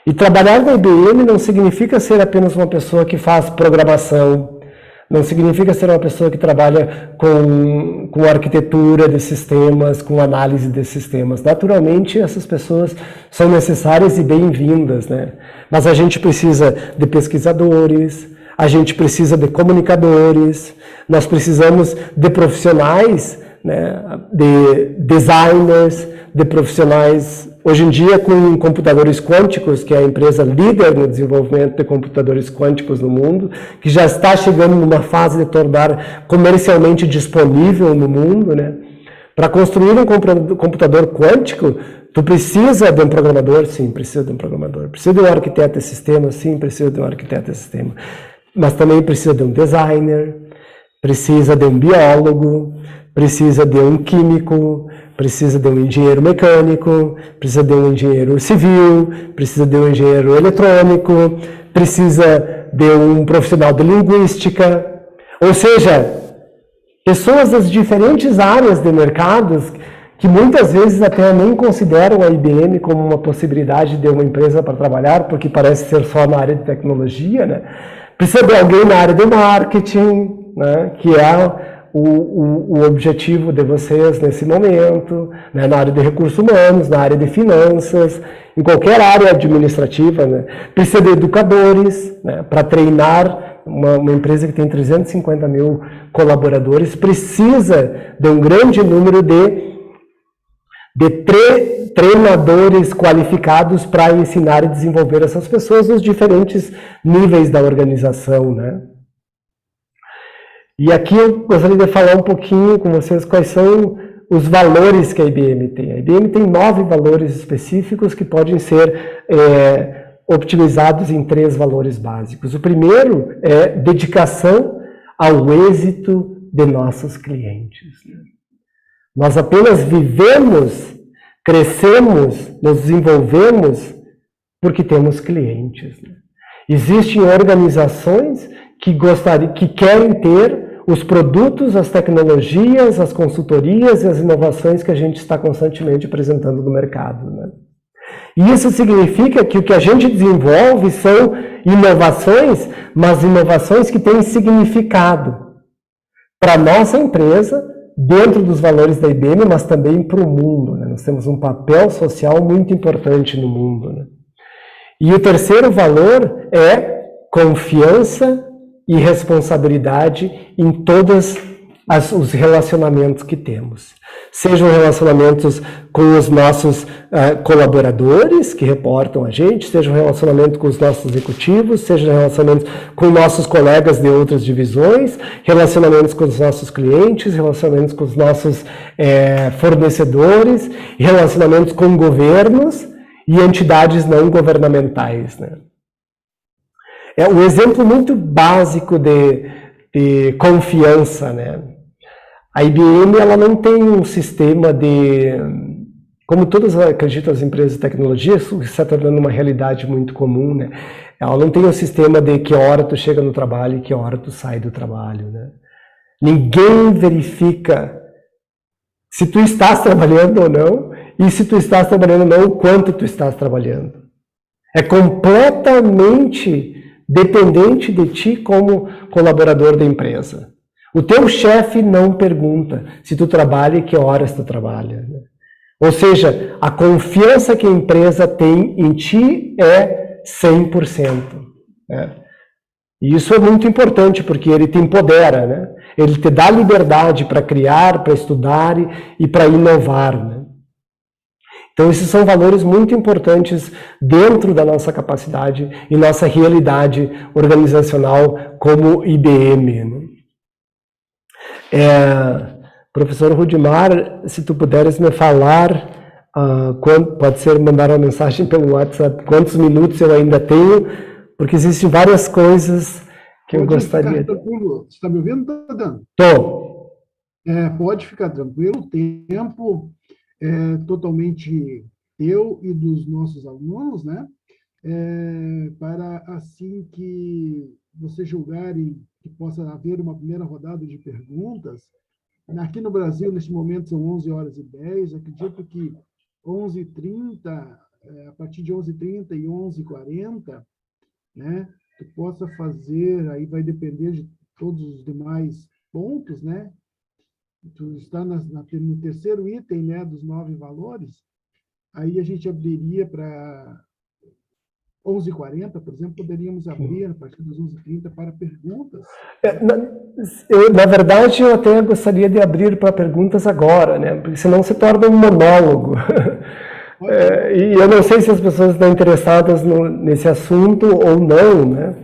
E trabalhar na IBM não significa ser apenas uma pessoa que faz programação, não significa ser uma pessoa que trabalha com arquitetura de sistemas, com análise de sistemas. Naturalmente, essas pessoas são necessárias e bem-vindas, né? Mas a gente precisa de pesquisadores, a gente precisa de comunicadores, nós precisamos de profissionais, né, de designers, de profissionais, hoje em dia com computadores quânticos, que é a empresa líder no desenvolvimento de computadores quânticos no mundo, que já está chegando numa fase de tornar comercialmente disponível no mundo, né? Para construir um computador quântico, tu precisa de um programador? Sim, precisa de um programador. Precisa de um arquiteto de sistema? Sim, precisa de um arquiteto de sistema. Mas também precisa de um designer, precisa de um biólogo, precisa de um químico, precisa de um engenheiro mecânico, precisa de um engenheiro civil, precisa de um engenheiro eletrônico, precisa de um profissional de linguística. Ou seja, pessoas das diferentes áreas de mercados que muitas vezes até nem consideram a IBM como uma possibilidade de uma empresa para trabalhar, porque parece ser só na área de tecnologia, né? Precisa de alguém na área de marketing, né? Que é o objetivo de vocês nesse momento, né? Na área de recursos humanos, na área de finanças, em qualquer área administrativa, né? Precisa de educadores, né? Para treinar uma empresa que tem 350 mil colaboradores, precisa de um grande número de treinadores qualificados para ensinar e desenvolver essas pessoas nos diferentes níveis da organização, né? E aqui eu gostaria de falar um pouquinho com vocês quais são os valores que a IBM tem. A IBM tem 9 valores específicos que podem ser optimizados em 3 valores básicos. O primeiro é dedicação ao êxito de nossos clientes. Nós apenas vivemos, crescemos, nos desenvolvemos porque temos clientes. Existem organizações que querem ter os produtos, as tecnologias, as consultorias e as inovações que a gente está constantemente apresentando no mercado, né? E isso significa que o que a gente desenvolve são inovações, mas inovações que têm significado para a nossa empresa, dentro dos valores da IBM, mas também para o mundo, né? Nós temos um papel social muito importante no mundo, né? E o terceiro valor é confiança e responsabilidade em todos os relacionamentos que temos. Sejam relacionamentos com os nossos colaboradores que reportam a gente, sejam relacionamentos com os nossos executivos, sejam relacionamentos com nossos colegas de outras divisões, relacionamentos com os nossos clientes, relacionamentos com os nossos fornecedores, relacionamentos com governos e entidades não governamentais, né? É um exemplo muito básico de confiança, né? A IBM, ela não tem um sistema de... Como todas, acredito, as empresas de tecnologia, isso está tornando uma realidade muito comum, né? Ela não tem um sistema de que hora tu chega no trabalho e que hora tu sai do trabalho, né? Ninguém verifica se tu estás trabalhando ou não, e se tu estás trabalhando ou não, o quanto tu estás trabalhando. É completamente dependente de ti como colaborador da empresa. O teu chefe não pergunta se tu trabalha e que horas tu trabalha, né? Ou seja, a confiança que a empresa tem em ti é 100%. Né? E isso é muito importante, porque ele te empodera, né? Ele te dá liberdade para criar, para estudar e para inovar, né? Então, esses são valores muito importantes dentro da nossa capacidade e nossa realidade organizacional como IBM, né? Professor Rudimar, se tu puderes me falar, pode ser mandar uma mensagem pelo WhatsApp, quantos minutos eu ainda tenho, porque existem várias coisas que eu gostaria. Ficar tranquilo. Você está me ouvindo, Dani? Estou. Pode ficar tranquilo, o tempo é totalmente teu e dos nossos alunos, né? Para assim que vocês julgarem que possa haver uma primeira rodada de perguntas. Aqui no Brasil, neste momento, são 11h10. Acredito que 11h30, a partir de 11h30 e 11h40, né, tu possa fazer, aí vai depender de todos os demais pontos, né? Tu está no terceiro item, né, dos 9 valores, aí a gente abriria para 11h40, por exemplo, poderíamos abrir a partir das 11h30 para perguntas. Na verdade, eu até gostaria de abrir para perguntas agora, né? Porque senão se torna um monólogo. E eu não sei se as pessoas estão interessadas nesse assunto ou não, né?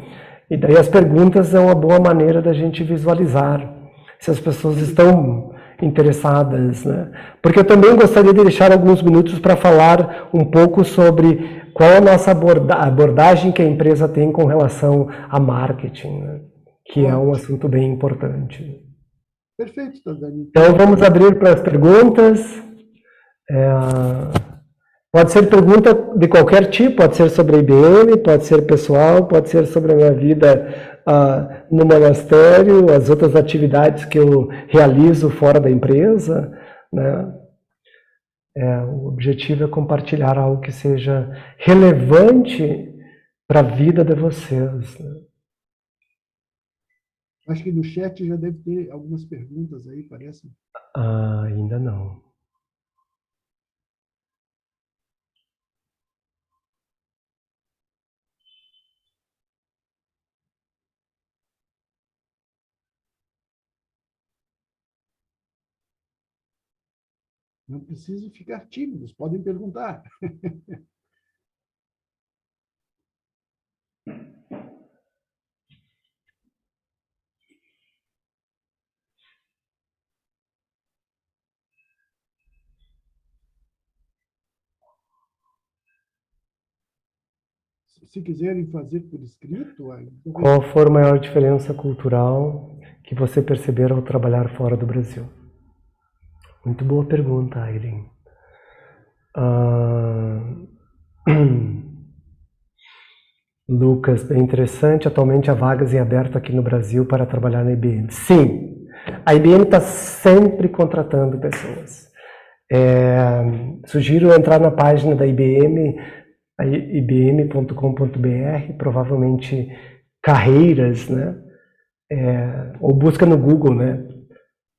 E daí as perguntas é uma boa maneira da gente visualizar se as pessoas estão interessadas, né? Porque eu também gostaria de deixar alguns minutos para falar um pouco sobre qual é a nossa abordagem que a empresa tem com relação a marketing, né? Que é um assunto bem importante. Perfeito, Dani. Então vamos abrir para as perguntas. Pode ser pergunta de qualquer tipo, pode ser sobre a IBM, pode ser pessoal, pode ser sobre a minha vida no monastério, as outras atividades que eu realizo fora da empresa, né? O objetivo é compartilhar algo que seja relevante para a vida de vocês, né? Acho que no chat já deve ter algumas perguntas aí, parece. Ainda não. Não preciso ficar tímidos, podem perguntar. Se quiserem fazer por escrito... Qual for a maior diferença cultural que você perceber ao trabalhar fora do Brasil? Muito boa pergunta, Aileen. Lucas, bem interessante. Atualmente há vagas em aberto aqui no Brasil para trabalhar na IBM. Sim, a IBM está sempre contratando pessoas. Sugiro entrar na página da IBM, ibm.com.br, provavelmente carreiras, né? Ou busca no Google, né?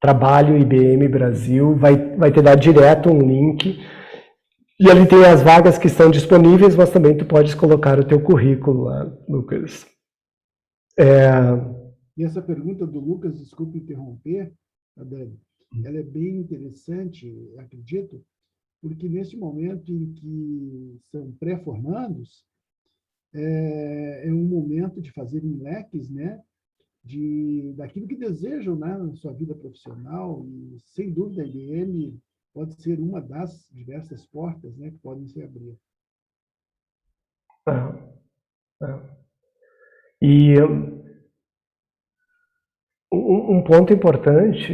Trabalho IBM Brasil, vai te dar direto um link. E ali tem as vagas que estão disponíveis, mas também tu podes colocar o teu currículo lá, Lucas. E essa pergunta do Lucas, desculpe interromper, Adélio, ela é bem interessante, acredito, porque nesse momento em que são pré-formandos, é um momento de fazerem leques, né, daquilo que desejam, né, na sua vida profissional, e sem dúvida a IBM pode ser uma das diversas portas, né, que podem se abrir. E um ponto importante,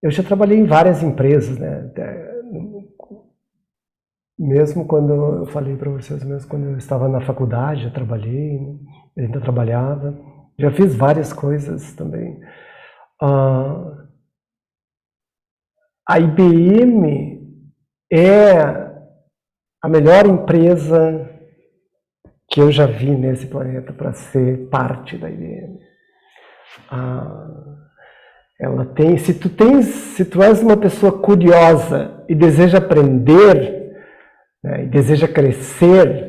eu já trabalhei em várias empresas, né? Mesmo quando eu falei para vocês, mesmo quando eu estava na faculdade, eu trabalhei, ainda trabalhava, já fiz várias coisas também. A IBM é a melhor empresa que eu já vi nesse planeta para ser parte da IBM. Ela tem, se tu és uma pessoa curiosa e deseja aprender, né, e deseja crescer,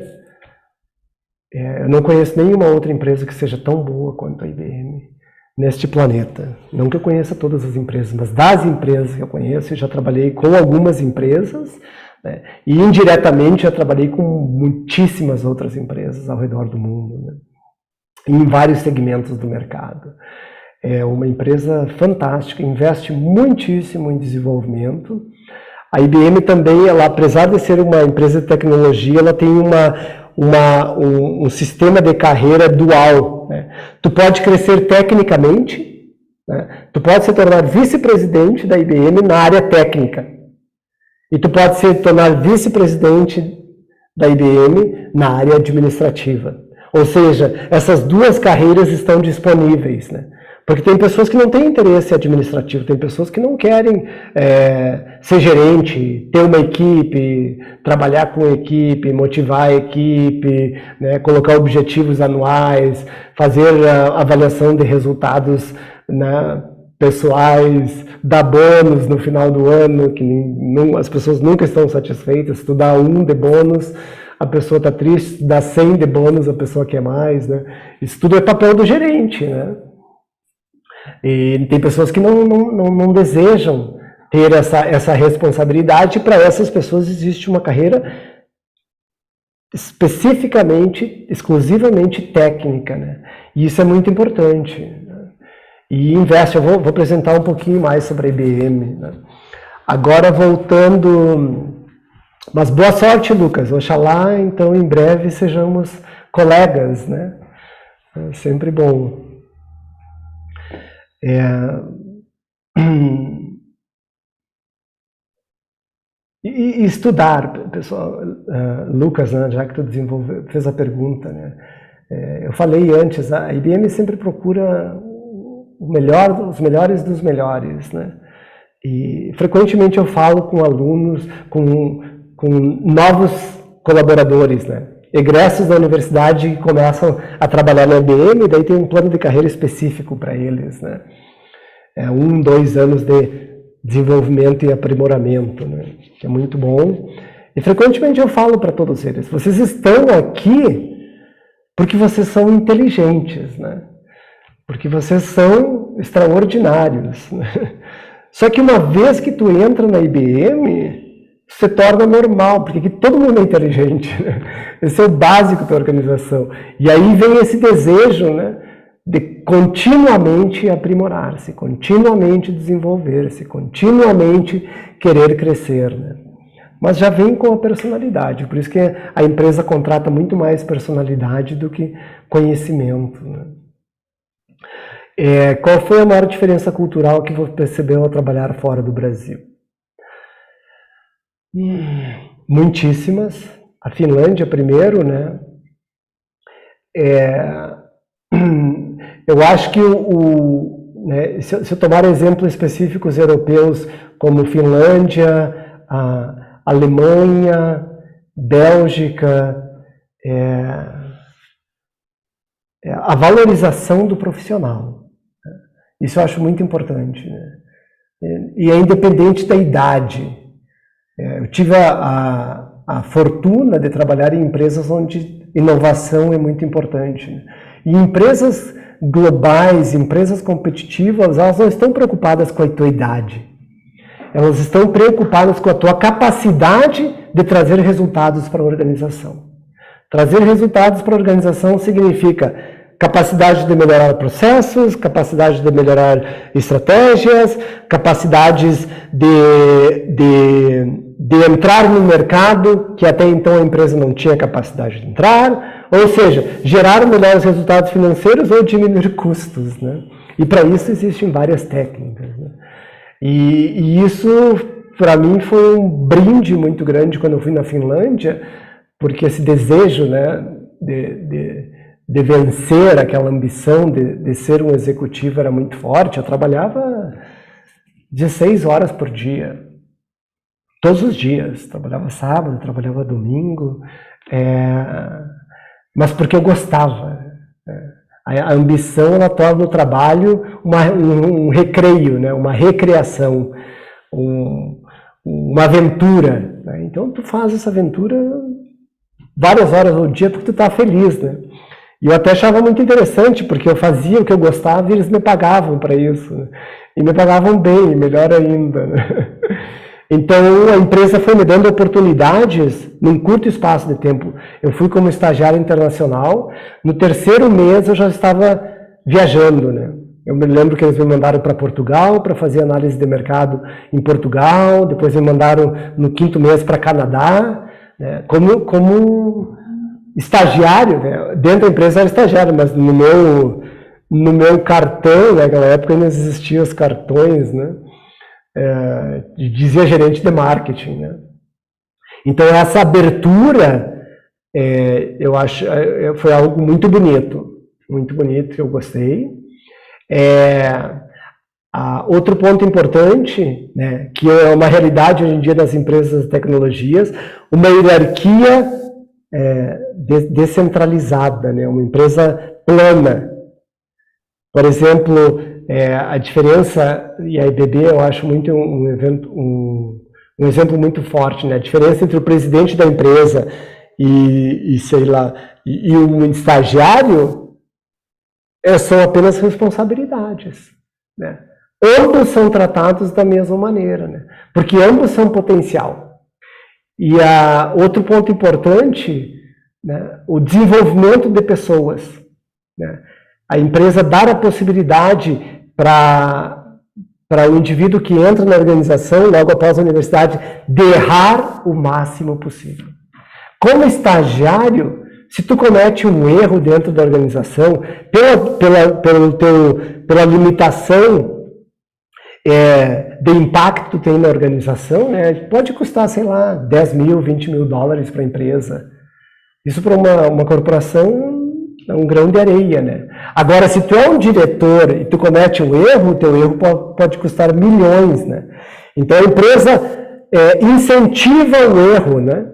eu não conheço nenhuma outra empresa que seja tão boa quanto a IBM neste planeta. Não que eu conheça todas as empresas, mas das empresas que eu conheço, eu já trabalhei com algumas empresas, né, e indiretamente já trabalhei com muitíssimas outras empresas ao redor do mundo, né, em vários segmentos do mercado. É uma empresa fantástica, investe muitíssimo em desenvolvimento. A IBM também, ela, apesar de ser uma empresa de tecnologia, ela tem um sistema de carreira dual, né? Tu pode crescer tecnicamente, né? Tu pode se tornar vice-presidente da IBM na área técnica. E tu pode se tornar vice-presidente da IBM na área administrativa. Ou seja, essas duas carreiras estão disponíveis, né? Porque tem pessoas que não têm interesse administrativo, tem pessoas que não querem ser gerente, ter uma equipe, trabalhar com equipe, motivar a equipe, né, colocar objetivos anuais, fazer a avaliação de resultados, né, pessoais, dar bônus no final do ano, que as pessoas nunca estão satisfeitas. Se tu dá 1 de bônus, a pessoa está triste, se dá 100 de bônus, a pessoa quer mais, né? Isso tudo é papel do gerente, né? E tem pessoas que não desejam ter essa responsabilidade, e para essas pessoas existe uma carreira especificamente, exclusivamente técnica, né? E isso é muito importante, né? E investe, eu vou apresentar um pouquinho mais sobre a IBM, né? Agora voltando, mas boa sorte, Lucas, oxalá então em breve sejamos colegas, né? É sempre bom. E estudar, pessoal, Lucas, né, já que tu fez a pergunta, né, eu falei antes, a IBM sempre procura os melhores dos melhores, né, e frequentemente eu falo com alunos, com novos colaboradores, né, egressos da universidade que começam a trabalhar na IBM, e daí tem um plano de carreira específico para eles, né? 1, 2 anos de desenvolvimento e aprimoramento, né? Que é muito bom. E frequentemente eu falo para todos eles, vocês estão aqui porque vocês são inteligentes, né? Porque vocês são extraordinários, né? Só que uma vez que tu entra na IBM, se torna normal, porque aqui todo mundo é inteligente, né? Esse é o básico da organização. E aí vem esse desejo, né, de continuamente aprimorar-se, continuamente desenvolver-se, continuamente querer crescer, né? Mas já vem com a personalidade, por isso que a empresa contrata muito mais personalidade do que conhecimento, né? Qual foi a maior diferença cultural que você percebeu ao trabalhar fora do Brasil? Muitíssimas. A Finlândia primeiro, né? Eu acho que né, se eu tomar exemplos específicos europeus como Finlândia, a Alemanha, Bélgica, a valorização do profissional. Isso eu acho muito importante, né? E é independente da idade. Eu tive a fortuna de trabalhar em empresas onde inovação é muito importante, né? E empresas globais, empresas competitivas, elas não estão preocupadas com a tua idade. Elas estão preocupadas com a tua capacidade de trazer resultados para a organização. Trazer resultados para a organização significa capacidade de melhorar processos, capacidade de melhorar estratégias, capacidades de entrar no mercado que até então a empresa não tinha capacidade de entrar, ou seja, gerar melhores resultados financeiros ou diminuir custos, né? E para isso existem várias técnicas, né? E isso, para mim, foi um brinde muito grande quando eu fui na Finlândia, porque esse desejo, né, de vencer, aquela ambição de ser um executivo era muito forte. Eu trabalhava 16 horas por dia, todos os dias. Trabalhava sábado, trabalhava domingo, mas porque eu gostava. A ambição, ela torna o trabalho um recreio, né? Uma recreação, uma aventura, né? Então tu faz essa aventura várias horas ao dia porque tu está feliz, né? E eu até achava muito interessante, porque eu fazia o que eu gostava e eles me pagavam para isso, né? E me pagavam bem, melhor ainda, né? Então a empresa foi me dando oportunidades num curto espaço de tempo. Eu fui como estagiário internacional, no 3º mês eu já estava viajando, né? Eu me lembro que eles me mandaram para Portugal para fazer análise de mercado em Portugal, depois me mandaram no 5º mês para Canadá, né? Como estagiário, né? Dentro da empresa era estagiário, mas no meu cartão, naquela época ainda existiam os cartões, né? Dizia gerente de marketing, né? Então essa abertura, eu acho, foi algo muito bonito, que eu gostei. Outro ponto importante, né, que é uma realidade hoje em dia das empresas de tecnologias, uma hierarquia descentralizada, né, uma empresa plana. Por exemplo, a diferença, e a IBB eu acho muito um exemplo muito forte, né, a diferença entre o presidente da empresa e sei lá, e um estagiário são apenas responsabilidades, né? Ambos são tratados da mesma maneira, né? Porque ambos são potencial. E outro ponto importante, né, o desenvolvimento de pessoas, né? A empresa dar a possibilidade para o indivíduo que entra na organização, logo após a universidade, de errar o máximo possível. Como estagiário, se tu comete um erro dentro da organização, pela limitação de impacto que tem na organização, né, pode custar, sei lá, 10 mil, 20 mil dólares para a empresa. Isso para uma corporação é um grão de areia, né? Agora, se tu é um diretor e tu comete um erro, o teu erro pode custar milhões, né? Então a empresa incentiva o erro, né?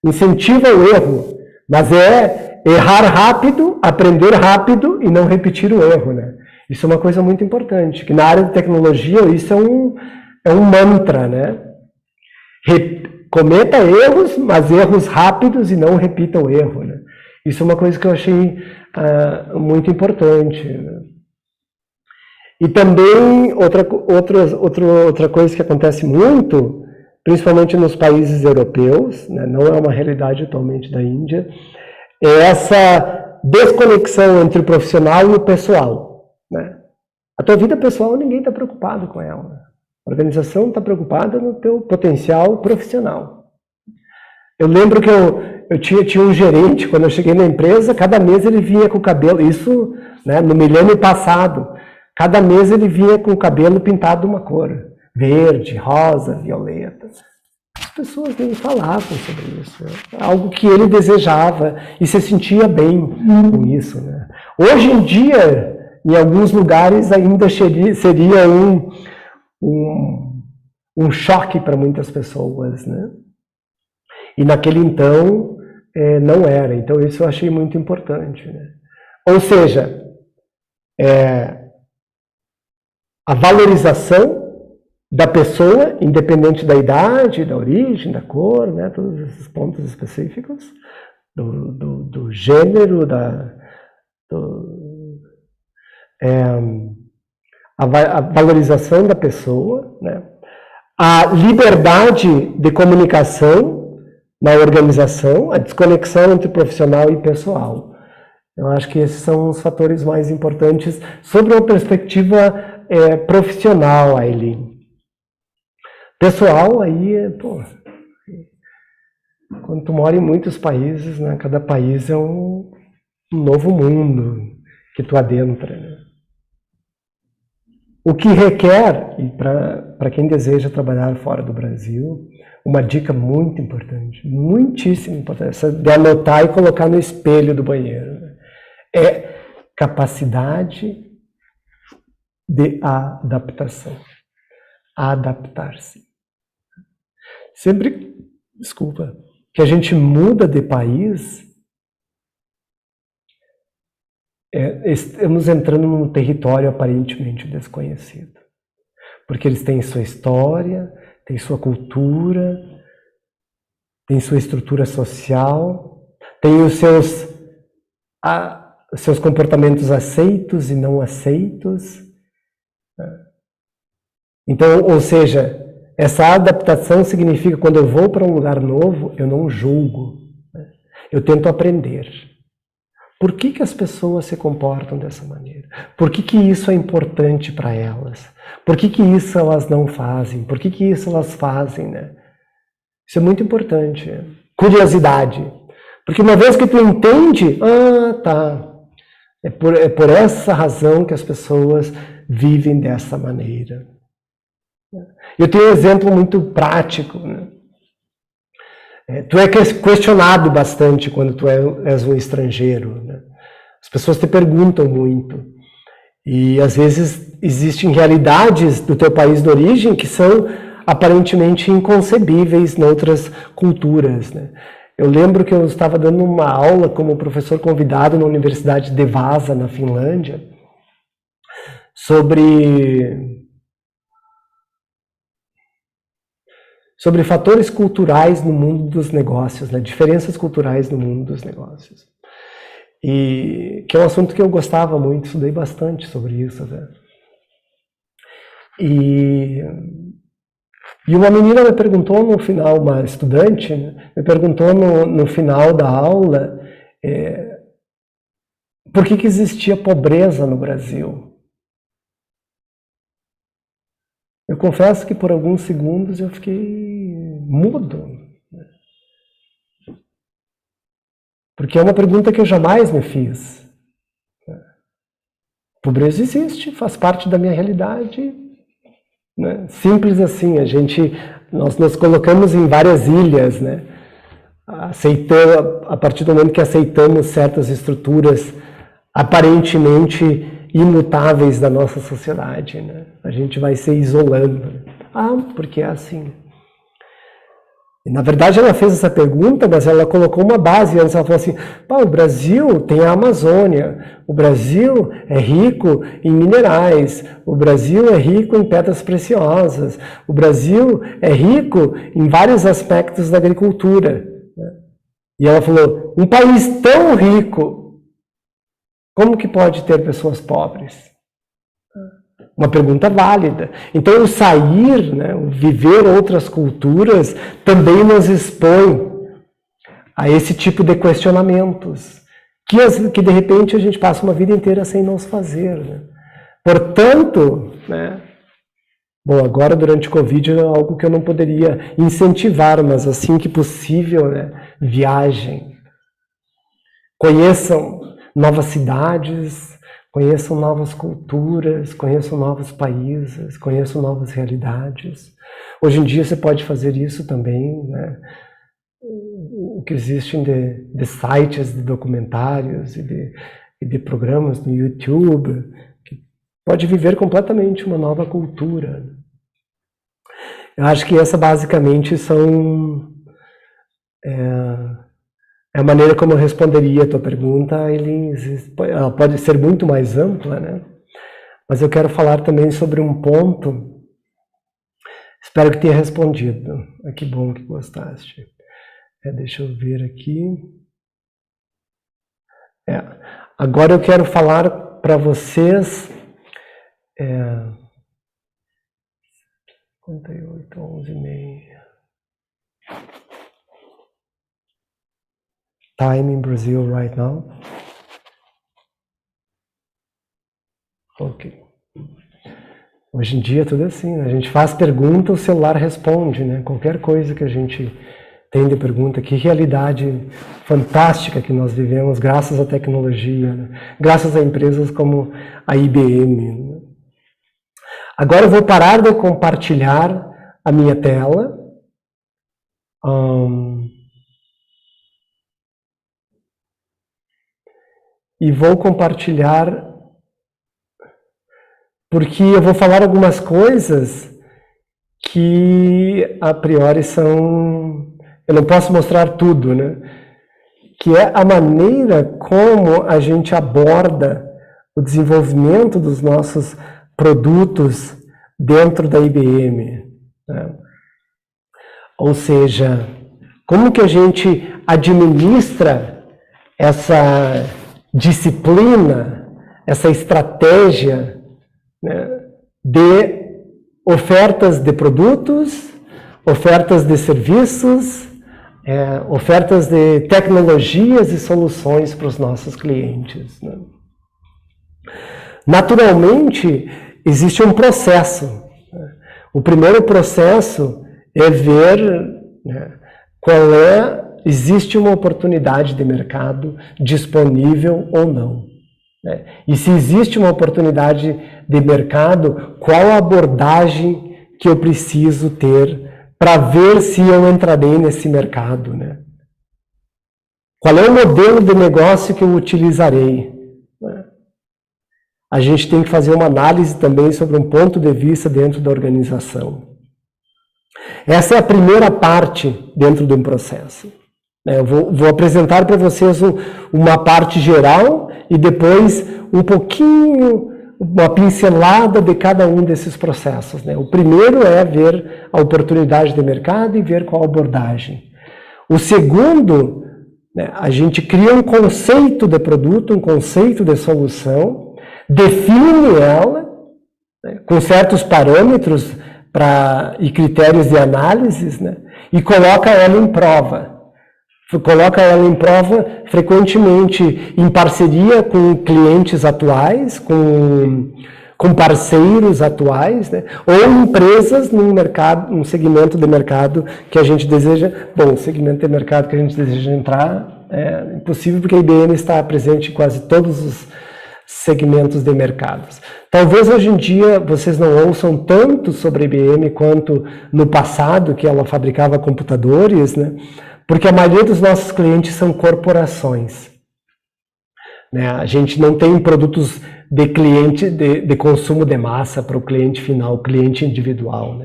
Incentiva o erro, mas errar rápido, aprender rápido e não repetir o erro, né? Isso é uma coisa muito importante, que na área de tecnologia isso é um mantra, né? Cometa erros, mas erros rápidos e não repita o erro, né? Isso é uma coisa que eu achei muito importante, né? E também outra coisa que acontece muito, principalmente nos países europeus, né, não é uma realidade atualmente da Índia, é essa desconexão entre o profissional e o pessoal, né? A tua vida pessoal, ninguém está preocupado com ela. A organização está preocupada no teu potencial profissional. Eu lembro que eu tinha um gerente, quando eu cheguei na empresa, cada mês ele vinha com o cabelo, isso, né, no milênio passado, cada mês ele vinha com o cabelo pintado de uma cor, verde, rosa, violeta. As pessoas nem falavam sobre isso, né? Algo que ele desejava e se sentia bem com isso, né? Hoje em dia, em alguns lugares ainda seria um choque para muitas pessoas, né? E naquele então não era. Então isso eu achei muito importante, né? Ou seja, a valorização da pessoa, independente da idade, da origem, da cor, né? Todos esses pontos específicos, do gênero, a valorização da pessoa, né? A liberdade de comunicação na organização, a desconexão entre profissional e pessoal. Eu acho que esses são os fatores mais importantes sobre uma perspectiva profissional, Aileen. Pessoal, aí, quando tu mora em muitos países, né, cada país é um novo mundo que tu adentra, né? O que requer, e para quem deseja trabalhar fora do Brasil, uma dica muito importante, muitíssimo importante, essa de anotar e colocar no espelho do banheiro, né? É capacidade de adaptação. Adaptar-se. Sempre, que a gente muda de país, estamos entrando num território aparentemente desconhecido. Porque eles têm sua história, têm sua cultura, têm sua estrutura social, têm os seus comportamentos aceitos e não aceitos. Então, ou seja, essa adaptação significa que quando eu vou para um lugar novo, eu não julgo, né? Eu tento aprender. Por que as pessoas se comportam dessa maneira? Por que isso é importante para elas? Por que isso elas não fazem? Por que isso elas fazem, né? Isso é muito importante. Curiosidade. Porque uma vez que tu entende, tá, é por essa razão que as pessoas vivem dessa maneira. Eu tenho um exemplo muito prático, né? Tu é questionado bastante quando tu és um estrangeiro, né? As pessoas te perguntam muito. E às vezes existem realidades do teu país de origem que são aparentemente inconcebíveis em outras culturas, né? Eu lembro que eu estava dando uma aula como professor convidado na Universidade de Vasa, na Finlândia, sobre fatores culturais no mundo dos negócios, né? Diferenças culturais no mundo dos negócios. E que é um assunto que eu gostava muito, estudei bastante sobre isso, né? E uma menina me perguntou no final, uma estudante, né, me perguntou no final da aula por que existia pobreza no Brasil. Eu confesso que por alguns segundos eu fiquei mudo. Porque é uma pergunta que eu jamais me fiz. Pobreza existe, faz parte da minha realidade. Né? Simples assim, nós nos colocamos em várias ilhas, né? A partir do momento que aceitamos certas estruturas aparentemente imutáveis da nossa sociedade, né? A gente vai se isolando. Porque é assim. E, na verdade, ela fez essa pergunta, mas ela colocou uma base antes. Ela falou assim, o Brasil tem a Amazônia, o Brasil é rico em minerais, o Brasil é rico em pedras preciosas, o Brasil é rico em vários aspectos da agricultura. E ela falou, um país tão rico, como que pode ter pessoas pobres? Uma pergunta válida. Então, o sair, né, o viver outras culturas, também nos expõe a esse tipo de questionamentos, que de repente a gente passa uma vida inteira sem nos fazer. Né? Portanto, né, agora durante o Covid é algo que eu não poderia incentivar, mas assim que possível, né, viajem. Conheçam novas cidades, conheçam novas culturas, conheçam novos países, conheçam novas realidades. Hoje em dia você pode fazer isso também, né? O que existem de sites, de documentários e de programas no YouTube, que pode viver completamente uma nova cultura. Eu acho que essa basicamente é a maneira como eu responderia a tua pergunta. Ela pode ser muito mais ampla, né? Mas eu quero falar também sobre um ponto. Espero que tenha respondido. Que bom que gostaste. Deixa eu ver aqui. Agora eu quero falar para vocês... 58, 11h30. Time in Brazil right now. Ok. Hoje em dia tudo assim, né? A gente faz pergunta, o celular responde, né? Qualquer coisa que a gente tem de pergunta. Que realidade fantástica que nós vivemos graças à tecnologia, né? Graças a empresas como a IBM. Né? Agora eu vou parar de compartilhar a minha tela. E vou compartilhar, porque eu vou falar algumas coisas que a priori eu não posso mostrar tudo, né? Que é a maneira como a gente aborda o desenvolvimento dos nossos produtos dentro da IBM. Né? Ou seja, como que a gente administra essa disciplina, essa estratégia, né, de ofertas de produtos, ofertas de serviços, ofertas de tecnologias e soluções para os nossos clientes. Né? Naturalmente, existe um processo. Né? O primeiro processo é ver, né, qual é existe uma oportunidade de mercado disponível ou não. Né? E se existe uma oportunidade de mercado, qual a abordagem que eu preciso ter para ver se eu entrarei nesse mercado? Né? Qual é o modelo de negócio que eu utilizarei? Né? A gente tem que fazer uma análise também sobre um ponto de vista dentro da organização. Essa é a primeira parte dentro de um processo. Eu vou apresentar para vocês uma parte geral e depois um pouquinho, uma pincelada de cada um desses processos. O primeiro é ver a oportunidade de mercado e ver qual abordagem. O segundo, a gente cria um conceito de produto, um conceito de solução, define ela com certos parâmetros e critérios de análise, e coloca ela em prova. Coloca ela em prova frequentemente em parceria com clientes atuais, com parceiros atuais, ou empresas num segmento de mercado que a gente deseja. Bom, o segmento de mercado que a gente deseja entrar é impossível porque a IBM está presente em quase todos os segmentos de mercados. Talvez hoje em dia vocês não ouçam tanto sobre a IBM quanto no passado, que ela fabricava computadores, porque a maioria dos nossos clientes são corporações. A gente não tem produtos de cliente de consumo de massa para o cliente final, o cliente individual.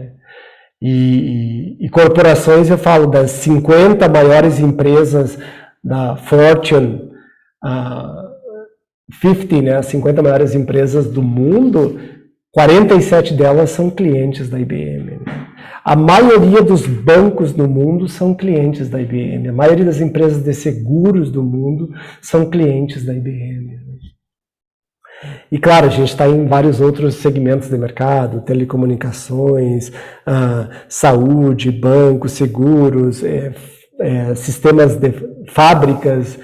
E corporações, eu falo das 50 maiores empresas da Fortune 50, as 50 maiores empresas do mundo, 47 delas são clientes da IBM. A maioria dos bancos no mundo são clientes da IBM. A maioria das empresas de seguros do mundo são clientes da IBM. E claro, a gente está em vários outros segmentos de mercado, telecomunicações, saúde, bancos, seguros, sistemas de fábricas,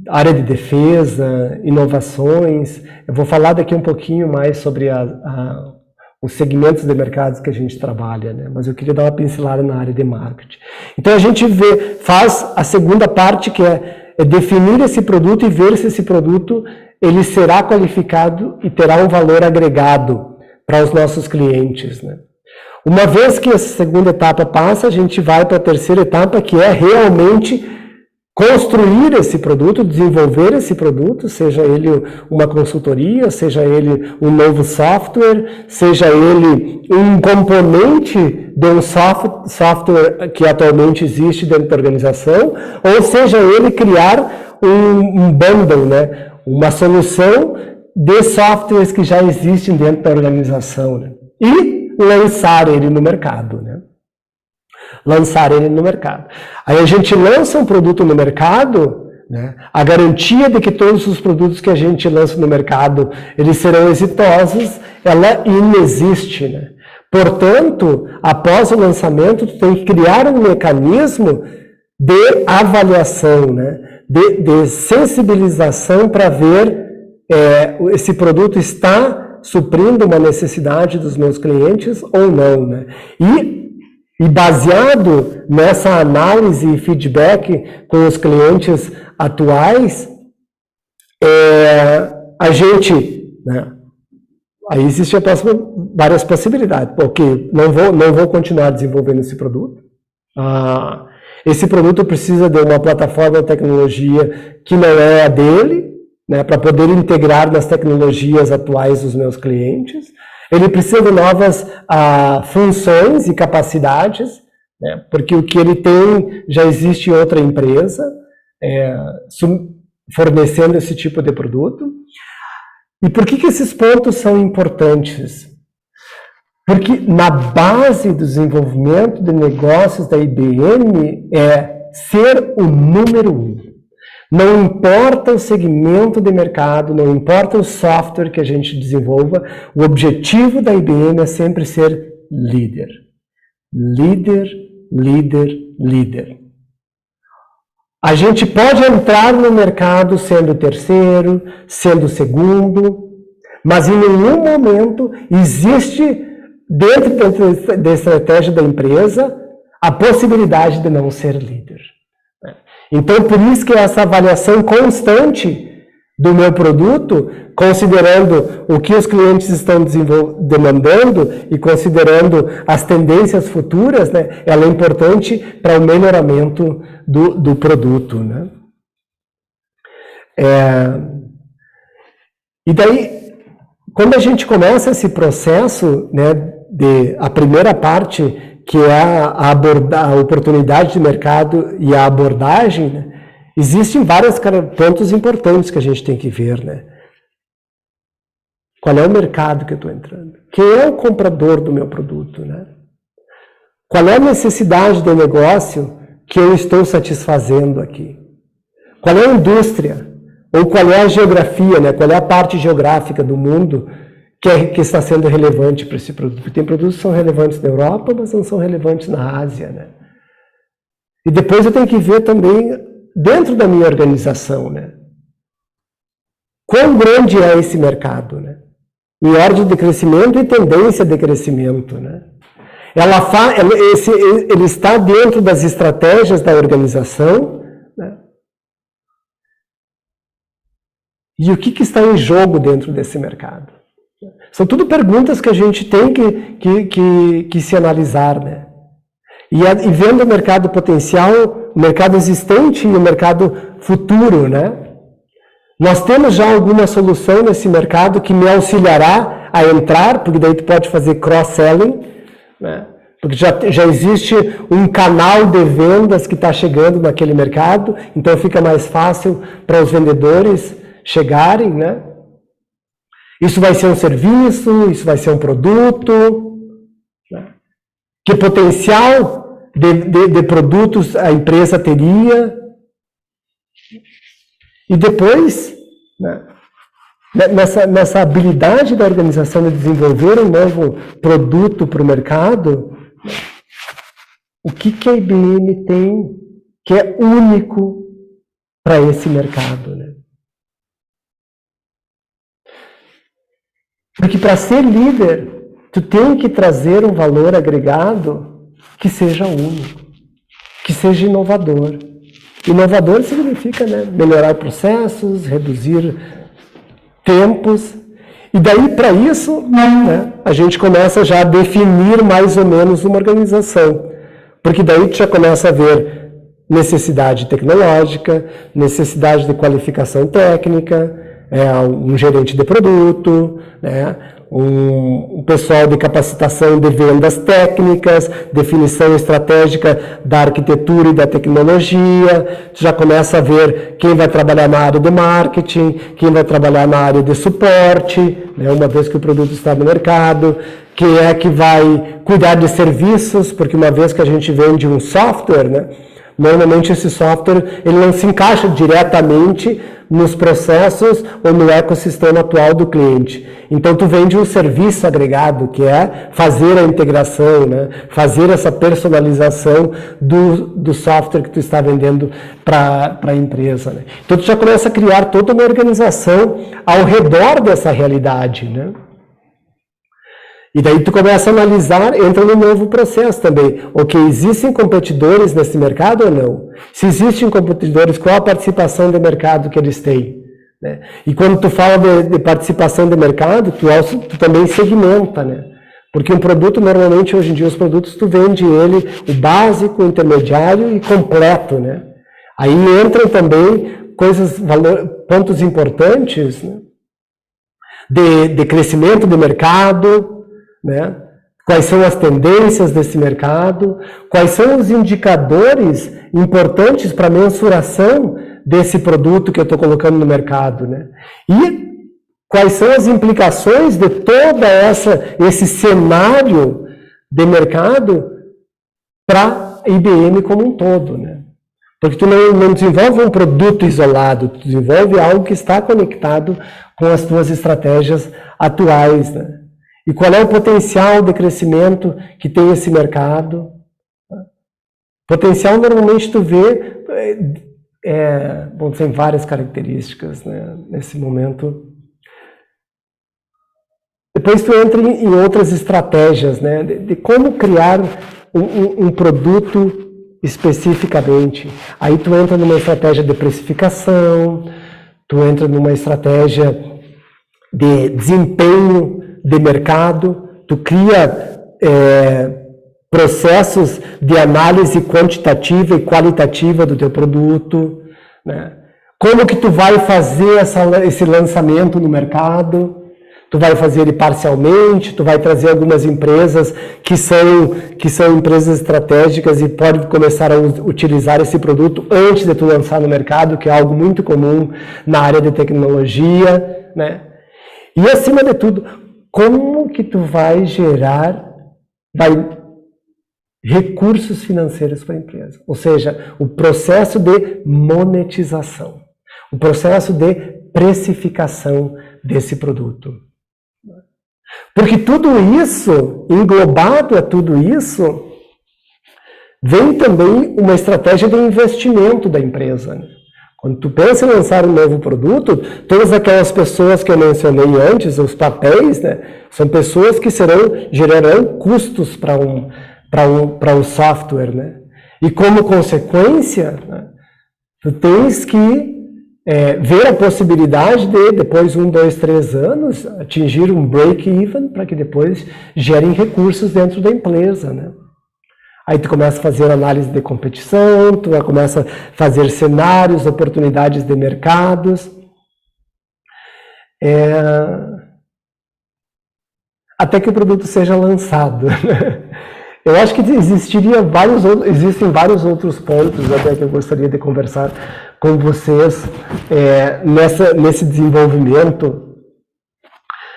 área de defesa, inovações. Eu vou falar daqui um pouquinho mais sobre os segmentos de mercados que a gente trabalha, mas eu queria dar uma pincelada na área de marketing. Então a gente faz a segunda parte, que é definir esse produto e ver se esse produto ele será qualificado e terá um valor agregado para os nossos clientes. Uma vez que essa segunda etapa passa, a gente vai para a terceira etapa, que é realmente construir esse produto, desenvolver esse produto, seja ele uma consultoria, seja ele um novo software, seja ele um componente de um software que atualmente existe dentro da organização, ou seja ele criar um bundle, uma solução de softwares que já existem dentro da organização, e lançar ele no mercado. Lançar ele no mercado. Aí a gente lança um produto no mercado, a garantia de que todos os produtos que a gente lança no mercado, eles serão exitosos, ela inexiste. Portanto, após o lançamento, tu tem que criar um mecanismo de avaliação, de sensibilização para ver esse produto está suprindo uma necessidade dos meus clientes ou não. E baseado nessa análise e feedback com os clientes atuais, a gente, aí existem várias possibilidades. Ok, não vou continuar desenvolvendo esse produto. Esse produto precisa de uma plataforma de tecnologia que não é a dele, para poder integrar nas tecnologias atuais dos meus clientes. Ele precisa de novas funções e capacidades, porque o que ele tem já existe em outra empresa, fornecendo esse tipo de produto. E por que esses pontos são importantes? Porque na base do desenvolvimento de negócios da IBM é ser o número 1. Não importa o segmento de mercado, não importa o software que a gente desenvolva, o objetivo da IBM é sempre ser líder. Líder, líder, líder. A gente pode entrar no mercado sendo terceiro, sendo segundo, mas em nenhum momento existe, dentro da estratégia da empresa, a possibilidade de não ser líder. Então, por isso que essa avaliação constante do meu produto, considerando o que os clientes estão demandando e considerando as tendências futuras, né, ela é importante para o melhoramento do produto, né? E daí, quando a gente começa esse processo, né, a primeira parte, que é a oportunidade de mercado e a abordagem, né, existem vários pontos importantes que a gente tem que ver, né? Qual é o mercado que eu estou entrando? Quem é o comprador do meu produto, né? Qual é a necessidade do negócio que eu estou satisfazendo aqui? Qual é a indústria? Ou qual é a geografia, né? Qual é a parte geográfica do mundo que está sendo relevante para esse produto? Porque tem produtos que são relevantes na Europa, mas não são relevantes na Ásia, né? E depois eu tenho que ver também, dentro da minha organização, né? Quão grande é esse mercado, né? Em ordem de crescimento e tendência de crescimento, né? Ele está dentro das estratégias da organização, né? E o que está em jogo dentro desse mercado? São tudo perguntas que a gente tem que se analisar, né? E vendo o mercado potencial, o mercado existente e o mercado futuro, né? Nós temos já alguma solução nesse mercado que me auxiliará a entrar, porque daí tu pode fazer cross-selling, né? Porque já existe um canal de vendas que está chegando naquele mercado, então fica mais fácil para os vendedores chegarem, né? Isso vai ser um serviço, isso vai ser um produto, né? Que potencial de produtos a empresa teria? E depois, né, nessa habilidade da organização de desenvolver um novo produto para o mercado, o que a IBM tem que é único para esse mercado, né? Porque para ser líder, tu tem que trazer um valor agregado que seja único, que seja inovador. Inovador significa, né, melhorar processos, reduzir tempos. E daí, para isso, né, a gente começa já a definir mais ou menos uma organização. Porque daí tu já começa a ver necessidade tecnológica, necessidade de qualificação técnica, um gerente de produto, né, um pessoal de capacitação de vendas técnicas, definição estratégica da arquitetura e da tecnologia. Tu já começa a ver quem vai trabalhar na área de marketing, quem vai trabalhar na área de suporte, né, uma vez que o produto está no mercado, quem é que vai cuidar de serviços, porque uma vez que a gente vende um software, né, normalmente esse software ele não se encaixa diretamente nos processos ou no ecossistema atual do cliente. Então, tu vende um serviço agregado, que é fazer a integração, né? Fazer essa personalização do software que tu está vendendo para a empresa, né? Então, tu já começa a criar toda uma organização ao redor dessa realidade, né? E daí tu começa a analisar, entra no novo processo também. Ok, existem competidores nesse mercado ou não? Se existem competidores, qual a participação de mercado que eles têm? Né? E quando tu fala de participação de mercado, tu também segmenta, né? Porque um produto, normalmente, hoje em dia, os produtos, tu vende ele, o básico, o intermediário e completo, né? Aí entram também pontos importantes, né? De crescimento de mercado, né? Quais são as tendências desse mercado, quais são os indicadores importantes para a mensuração desse produto que eu estou colocando no mercado, né? E quais são as implicações de todo esse cenário de mercado para a IBM como um todo, né? Porque tu não desenvolve um produto isolado, tu desenvolve algo que está conectado com as tuas estratégias atuais, né? E qual é o potencial de crescimento que tem esse mercado? Potencial, normalmente, tu vê, tem várias características, né, nesse momento. Depois tu entra em outras estratégias, né, de como criar um produto especificamente. Aí tu entra numa estratégia de precificação, tu entra numa estratégia de desempenho de mercado, tu cria processos de análise quantitativa e qualitativa do teu produto, né? Como que tu vai fazer esse lançamento no mercado? Tu vai fazer ele parcialmente, tu vai trazer algumas empresas que são empresas estratégicas e podem começar a utilizar esse produto antes de tu lançar no mercado, que é algo muito comum na área de tecnologia, né? E acima de tudo, como que tu vai gerar recursos financeiros para a empresa? Ou seja, o processo de monetização, o processo de precificação desse produto. Porque tudo isso, englobado a tudo isso, vem também uma estratégia de investimento da empresa, né? Quando tu pensa em lançar um novo produto, todas aquelas pessoas que eu mencionei antes, os papéis, né, são pessoas que gerarão custos para um software, né? E como consequência, né, tu tens que ver a possibilidade de, depois de 1, 2, 3 anos, atingir um break-even para que depois gerem recursos dentro da empresa, né? Aí tu começa a fazer análise de competição, tu começa a fazer cenários, oportunidades de mercados. Até que o produto seja lançado. Eu acho que existem vários outros pontos até que eu gostaria de conversar com vocês nesse desenvolvimento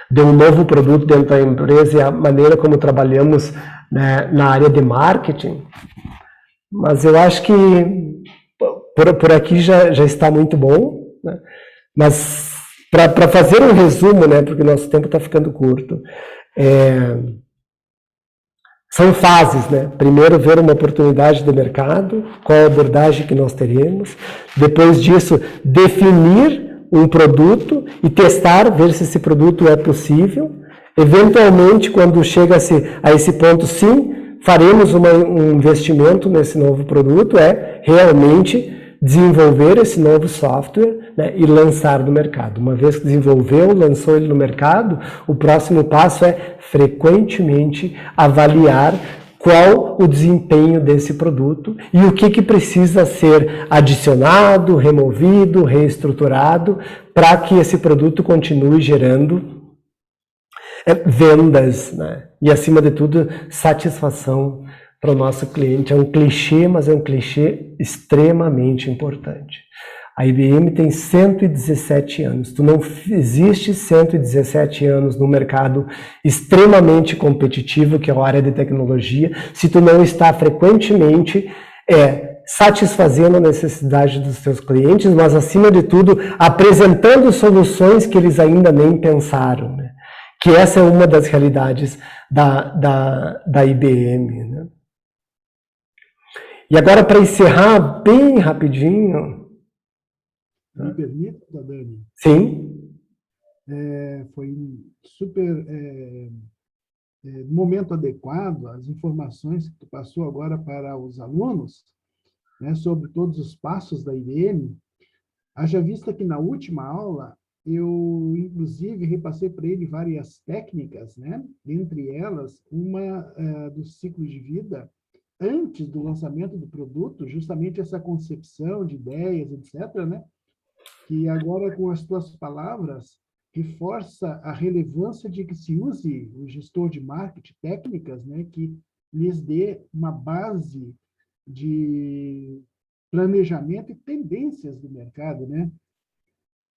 de um novo produto dentro da empresa e a maneira como trabalhamos, né, na área de marketing. Mas eu acho que por aqui já está muito bom, né? Mas para fazer um resumo, né, porque nosso tempo está ficando curto, são fases, né? Primeiro, ver uma oportunidade de mercado, qual a abordagem que nós teremos. Depois disso, definir um produto e testar, ver se esse produto é possível. Eventualmente, quando chega a esse ponto, sim, faremos um investimento nesse novo produto, realmente desenvolver esse novo software, né, e lançar no mercado. Uma vez que desenvolveu, lançou ele no mercado, o próximo passo é frequentemente avaliar qual o desempenho desse produto e o que precisa ser adicionado, removido, reestruturado para que esse produto continue gerando vendas, né? E, acima de tudo, satisfação para o nosso cliente. É um clichê, mas é um clichê extremamente importante. A IBM tem 117 anos. Tu não existe 117 anos no mercado extremamente competitivo, que é a área de tecnologia, se tu não está frequentemente satisfazendo a necessidade dos teus clientes, mas, acima de tudo, apresentando soluções que eles ainda nem pensaram, né? Que essa é uma das realidades da IBM, né? E agora, para encerrar bem rapidinho... Me permite, Dani? Sim. Foi super momento adequado as informações que tu passou agora para os alunos, né, sobre todos os passos da IBM. Haja vista que na última aula eu, inclusive, repassei para ele várias técnicas, né, dentre elas uma do ciclo de vida antes do lançamento do produto, justamente essa concepção de ideias, etc., né, que agora, com as tuas palavras, reforça a relevância de que se use o gestor de marketing, técnicas, né, que lhes dê uma base de planejamento e tendências do mercado, né?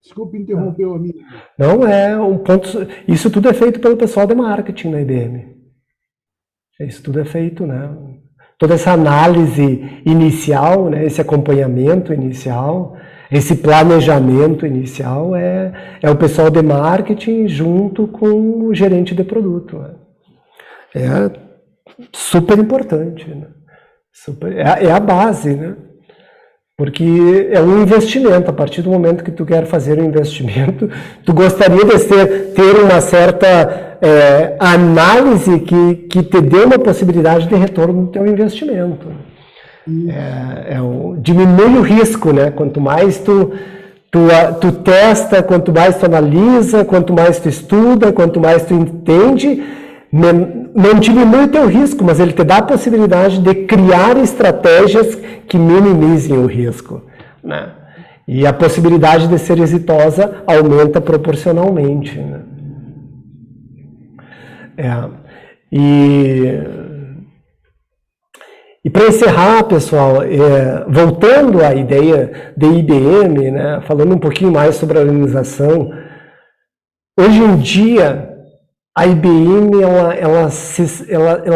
Desculpe interromper o amigo. Não, é um ponto... Isso tudo é feito pelo pessoal de marketing na IBM. Isso tudo é feito, né? Toda essa análise inicial, né, esse acompanhamento inicial, esse planejamento inicial é o pessoal de marketing junto com o gerente de produto, né? É super importante, né? É a base, né? Porque é um investimento. A partir do momento que tu quer fazer um investimento, tu gostaria de ter uma certa análise que te dê uma possibilidade de retorno do teu investimento. Diminui o risco, né? Quanto mais tu testa, quanto mais tu analisa, quanto mais tu estuda, quanto mais tu entende, não diminui o teu risco, mas ele te dá a possibilidade de criar estratégias que minimizem o risco, né? E a possibilidade de ser exitosa aumenta proporcionalmente, né? E para encerrar, pessoal, voltando à ideia de IBM, né, falando um pouquinho mais sobre a organização, hoje em dia a IBM ela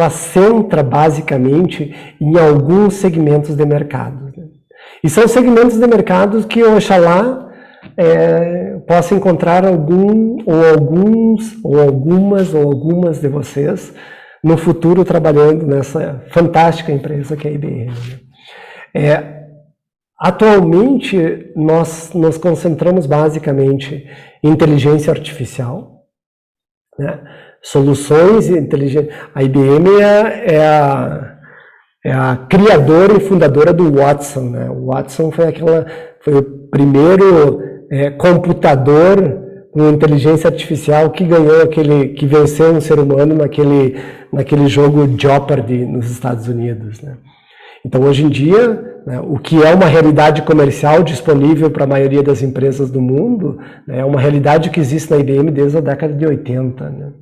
centra basicamente em alguns segmentos de mercado, né? E são segmentos de mercado que, oxalá, possa encontrar algumas de vocês no futuro trabalhando nessa fantástica empresa que é a IBM. Atualmente, nós nos concentramos basicamente em inteligência artificial, né? Soluções inteligentes. A IBM é a criadora e fundadora do Watson, né? O Watson foi o primeiro computador com inteligência artificial que que venceu um ser humano naquele jogo Jeopardy nos Estados Unidos, né? Então, hoje em dia, né, o que é uma realidade comercial disponível para a maioria das empresas do mundo, né, é uma realidade que existe na IBM desde a década de 80. Né?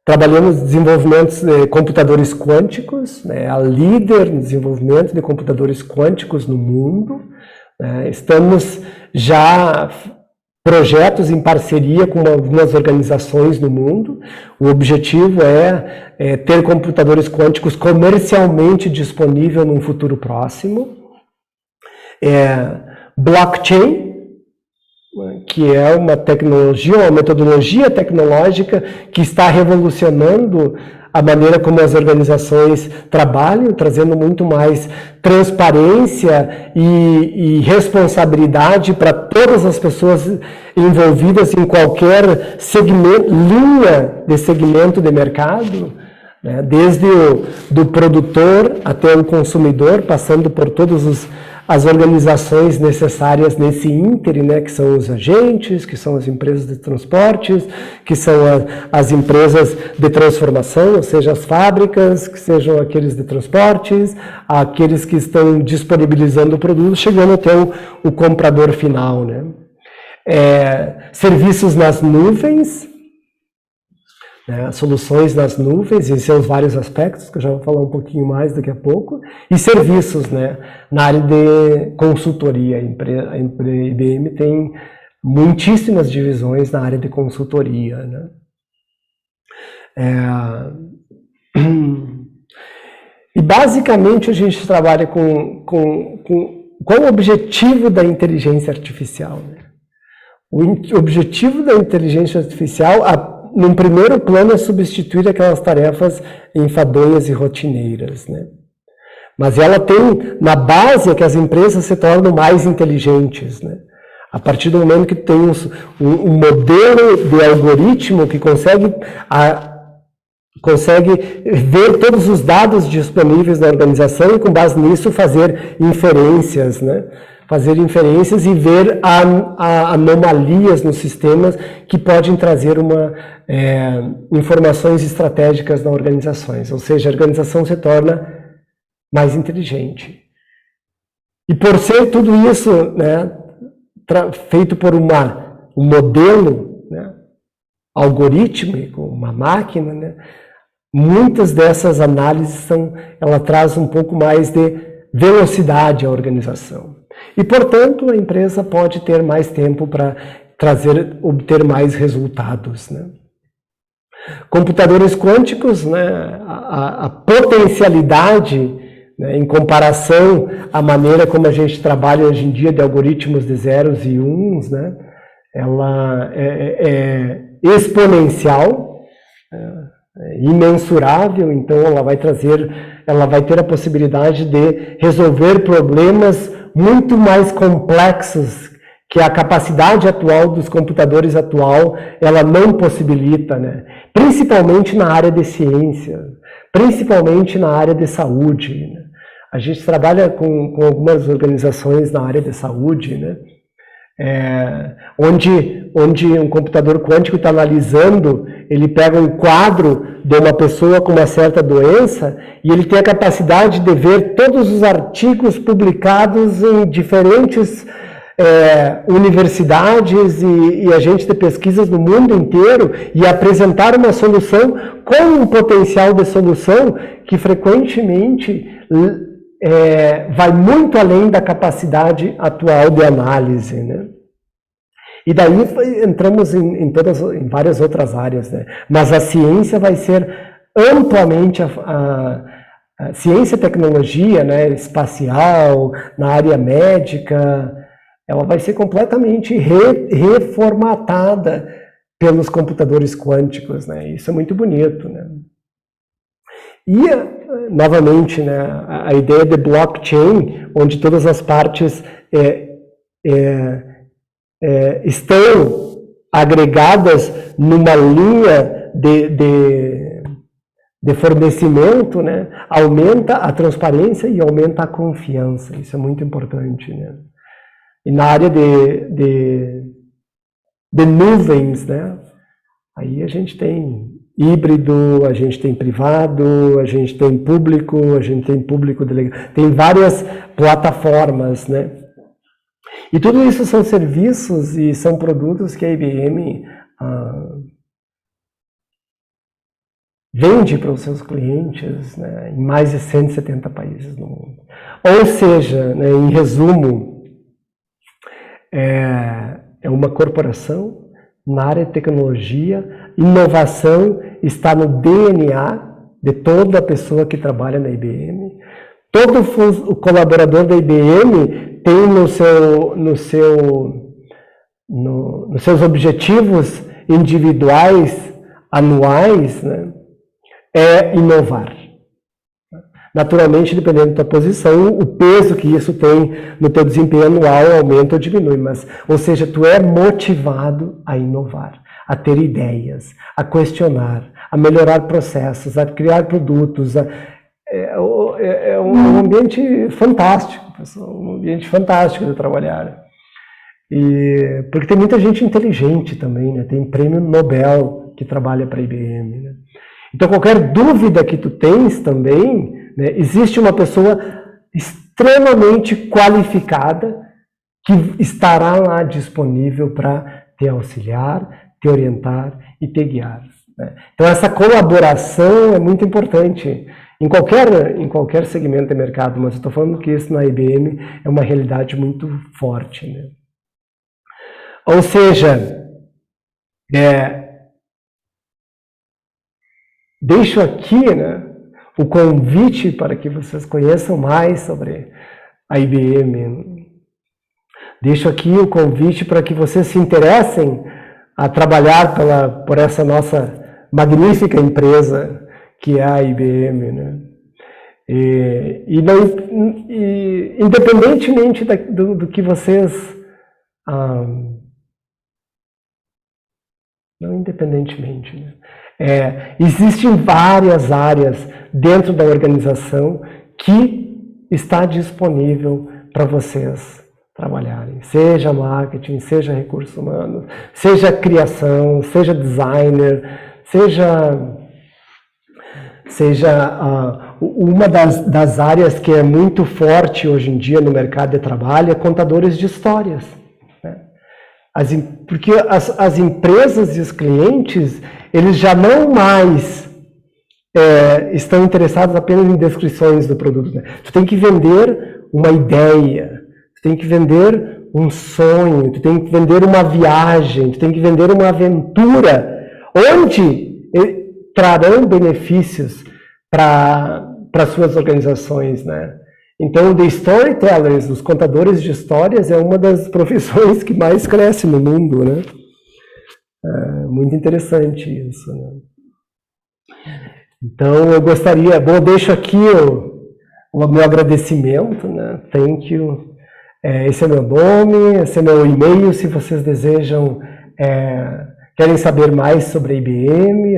Trabalhamos no desenvolvimento de computadores quânticos, né, a líder no desenvolvimento de computadores quânticos no mundo. Né? Estamos já projetos em parceria com algumas organizações no mundo. O objetivo é ter computadores quânticos comercialmente disponível num futuro próximo. Blockchain, que é uma tecnologia, uma metodologia tecnológica que está revolucionando a maneira como as organizações trabalham, trazendo muito mais transparência e responsabilidade para todas as pessoas envolvidas em qualquer linha de segmento de mercado, né? Desde do produtor até o consumidor, passando por todas as organizações necessárias nesse ínterim, né, que são os agentes, que são as empresas de transportes, que são as empresas de transformação, ou seja, as fábricas, que sejam aqueles de transportes, aqueles que estão disponibilizando o produto, chegando até o comprador final, né? Serviços nas nuvens, né, soluções nas nuvens, em seus vários aspectos, que eu já vou falar um pouquinho mais daqui a pouco, e serviços, né, na área de consultoria. A IBM tem muitíssimas divisões na área de consultoria. Né? E basicamente a gente trabalha com qual o objetivo da inteligência artificial. Né? O objetivo da inteligência artificial, num primeiro plano, é substituir aquelas tarefas enfadonhas e rotineiras, né? Mas ela tem na base que as empresas se tornam mais inteligentes, né? A partir do momento que tem um modelo de algoritmo que consegue ver todos os dados disponíveis na organização e, com base nisso, fazer inferências, né? Fazer inferências e ver anomalias nos sistemas que podem trazer informações estratégicas nas organizações. Ou seja, a organização se torna mais inteligente. E por ser tudo isso, né, feito por um modelo, né, algorítmico, uma máquina, né, muitas dessas análises ela traz um pouco mais de velocidade à organização. E, portanto, a empresa pode ter mais tempo para obter mais resultados. Né? Computadores quânticos, né, a potencialidade, né, em comparação à maneira como a gente trabalha hoje em dia de algoritmos de zeros e uns, né, ela é exponencial, imensurável, então ela vai trazer ela vai ter a possibilidade de resolver problemas muito mais complexos que a capacidade atual dos computadores atual, ela não possibilita, né? Principalmente na área de ciência, principalmente na área de saúde, né? A gente trabalha com algumas organizações na área de saúde, né? Onde um computador quântico está analisando, ele pega um quadro de uma pessoa com uma certa doença e ele tem a capacidade de ver todos os artigos publicados em diferentes universidades e agentes de pesquisas no mundo inteiro e apresentar uma solução com um potencial de solução que frequentemente vai muito além da capacidade atual de análise, né? E daí entramos em várias outras áreas, né? Mas a ciência vai ser amplamente a ciência e tecnologia, né, espacial, na área médica, ela vai ser completamente reformatada pelos computadores quânticos, né? Isso é muito bonito, né? E, novamente, né, a ideia de blockchain, onde todas as partes estão agregadas numa linha de fornecimento, né, aumenta a transparência e aumenta a confiança. Isso é muito importante, né? E na área de nuvens, né, aí a gente tem híbrido, a gente tem privado, a gente tem público delegado, tem várias plataformas, né? E tudo isso são serviços e são produtos que a IBM vende para os seus clientes, né, em mais de 170 países no mundo. Ou seja, né, em resumo, é uma corporação na área de tecnologia, inovação está no DNA de toda pessoa que trabalha na IBM. Todo o colaborador da IBM tem nos seus objetivos individuais, anuais, né, inovar. Naturalmente, dependendo da tua posição, o peso que isso tem no teu desempenho anual aumenta ou diminui, mas, ou seja, tu é motivado a inovar, a ter ideias, a questionar, a melhorar processos, a criar produtos. É um ambiente fantástico, pessoal, um ambiente fantástico de trabalhar. Porque tem muita gente inteligente também, né? Tem prêmio Nobel que trabalha para a IBM, né? Então, qualquer dúvida que tu tens também, né, existe uma pessoa extremamente qualificada que estará lá disponível para te auxiliar, te orientar e te guiar, né? Então, essa colaboração é muito importante em qualquer segmento de mercado, mas eu estou falando que isso na IBM é uma realidade muito forte, né? Ou seja, deixo aqui, né, o convite para que vocês conheçam mais sobre a IBM. Deixo aqui o convite para que vocês se interessem a trabalhar por essa nossa magnífica empresa que é a IBM, né? Independentemente do que vocês... não independentemente, né? Existem várias áreas dentro da organização que está disponível para vocês trabalharem. Seja marketing, seja recursos humanos, seja criação, seja designer, uma das áreas que é muito forte hoje em dia no mercado de trabalho é contadores de histórias, né? Porque as empresas e os clientes, eles já não mais estão interessados apenas em descrições do produto, né? Tu tem que vender uma ideia, tu tem que vender um sonho, tu tem que vender uma viagem, tu tem que vender uma aventura, onde trarão benefícios para suas organizações, né? Então, the storytellers, os contadores de histórias, é uma das profissões que mais cresce no mundo, né? Muito interessante isso, né? Então, eu gostaria, deixo aqui o meu agradecimento, né? Thank you. Esse é meu nome, esse é meu e-mail, se vocês desejam, querem saber mais sobre a IBM,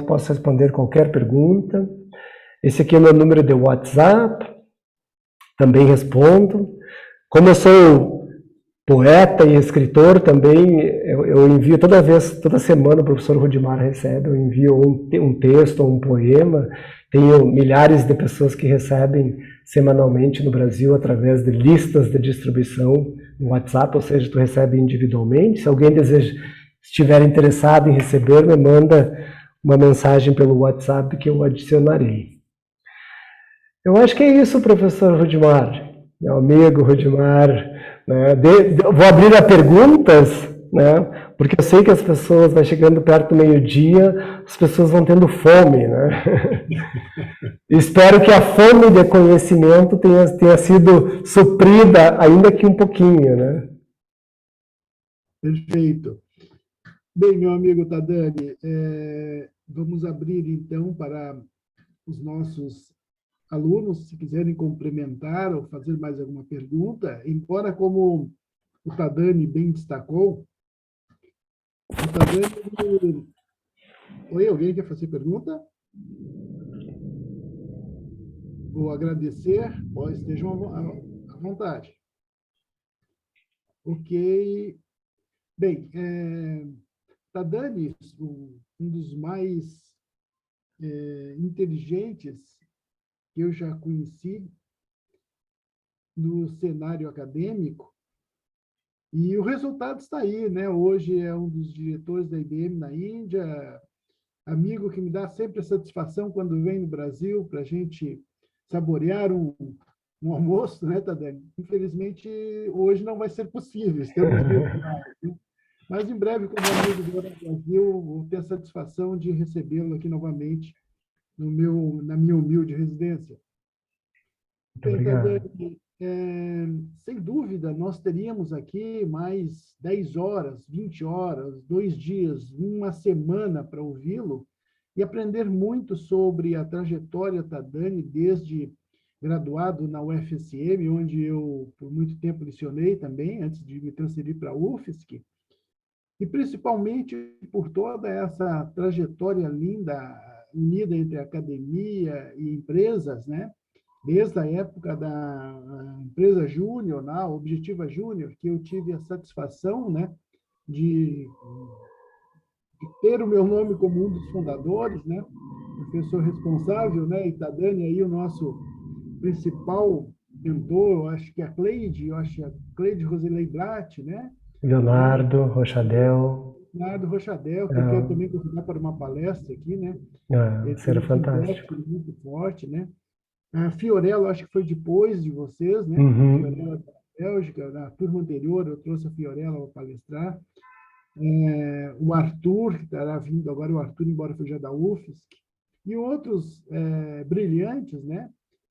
posso responder qualquer pergunta. Esse aqui é o meu número de WhatsApp, também respondo. Como eu sou poeta e escritor também, eu envio toda semana o professor Rudimar recebe, eu envio um texto ou um poema. Tenho milhares de pessoas que recebem semanalmente no Brasil através de listas de distribuição no WhatsApp, ou seja, tu recebe individualmente. Se alguém estiver interessado em receber, me manda uma mensagem pelo WhatsApp que eu adicionarei. Eu acho que é isso, professor Rudimar, meu amigo Rudimar. Né? Vou abrir a perguntas, né? Porque eu sei que as pessoas, vai chegando perto do meio-dia, as pessoas vão tendo fome. Né? Espero que a fome de conhecimento tenha sido suprida, ainda que um pouquinho. Né? Perfeito. Bem, meu amigo Tadani, vamos abrir, então, para os nossos alunos, se quiserem complementar ou fazer mais alguma pergunta, embora, como o Tadani bem destacou, o Tadani... Oi, alguém quer fazer pergunta? Vou agradecer, estejam à vontade. Ok. Bem, Tadani, um dos mais inteligentes que eu já conheci no cenário acadêmico, e o resultado está aí, né? Hoje é um dos diretores da IBM na Índia, amigo que me dá sempre a satisfação quando vem no Brasil para a gente saborear um almoço, né, Tadani? Infelizmente, hoje não vai ser possível, estamos virtuais, né? Mas em breve, como amigo do Brasil, vou ter a satisfação de recebê-lo aqui novamente na minha humilde residência. Muito obrigado. Sem dúvida, nós teríamos aqui mais 10 horas, 20 horas, 2 dias, uma semana para ouvi-lo e aprender muito sobre a trajetória Tadani, desde graduado na UFSM, onde eu, por muito tempo, lecionei também, antes de me transferir para a UFSC, e principalmente por toda essa trajetória linda, unida entre academia e empresas, né? Desde a época da empresa Júnior, na Objetiva Júnior, que eu tive a satisfação, né, de ter o meu nome como um dos fundadores, né, professor responsável, né, e Tadani aí o nosso principal mentor, eu acho que a Cleide Rosilei Blatt, né, Leonardo Rochadel. Leonardo Rochadel, que eu quero também convidar para uma palestra aqui, né? Ele tem Seria um fantástico. feedback muito forte, né? A Fiorella, acho que foi depois de vocês, né? Uhum. Fiorella da Bélgica, na turma anterior, eu trouxe a Fiorella para palestrar. O Arthur, que estará vindo agora, o Arthur, embora seja da UFSC, e outros brilhantes, né?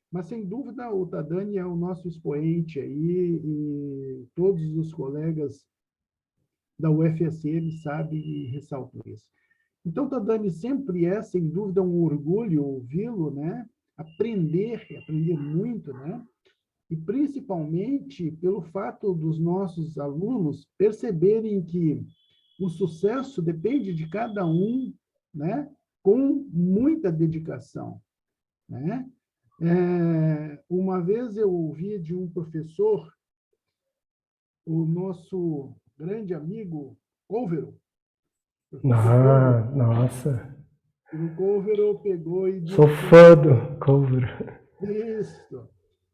Mas, sem dúvida, o Tadani é o nosso expoente aí, e todos os colegas da UFSM sabem e ressaltam isso. Então, Tadani sempre sem dúvida, um orgulho ouvi-lo, né? Aprender muito, né? E principalmente pelo fato dos nossos alunos perceberem que o sucesso depende de cada um, né? Com muita dedicação, né? Uma vez eu ouvi de um professor, o nosso grande amigo Couvero, Nossa. o Couvero pegou e disse... Sou fã do Couvero. Isso.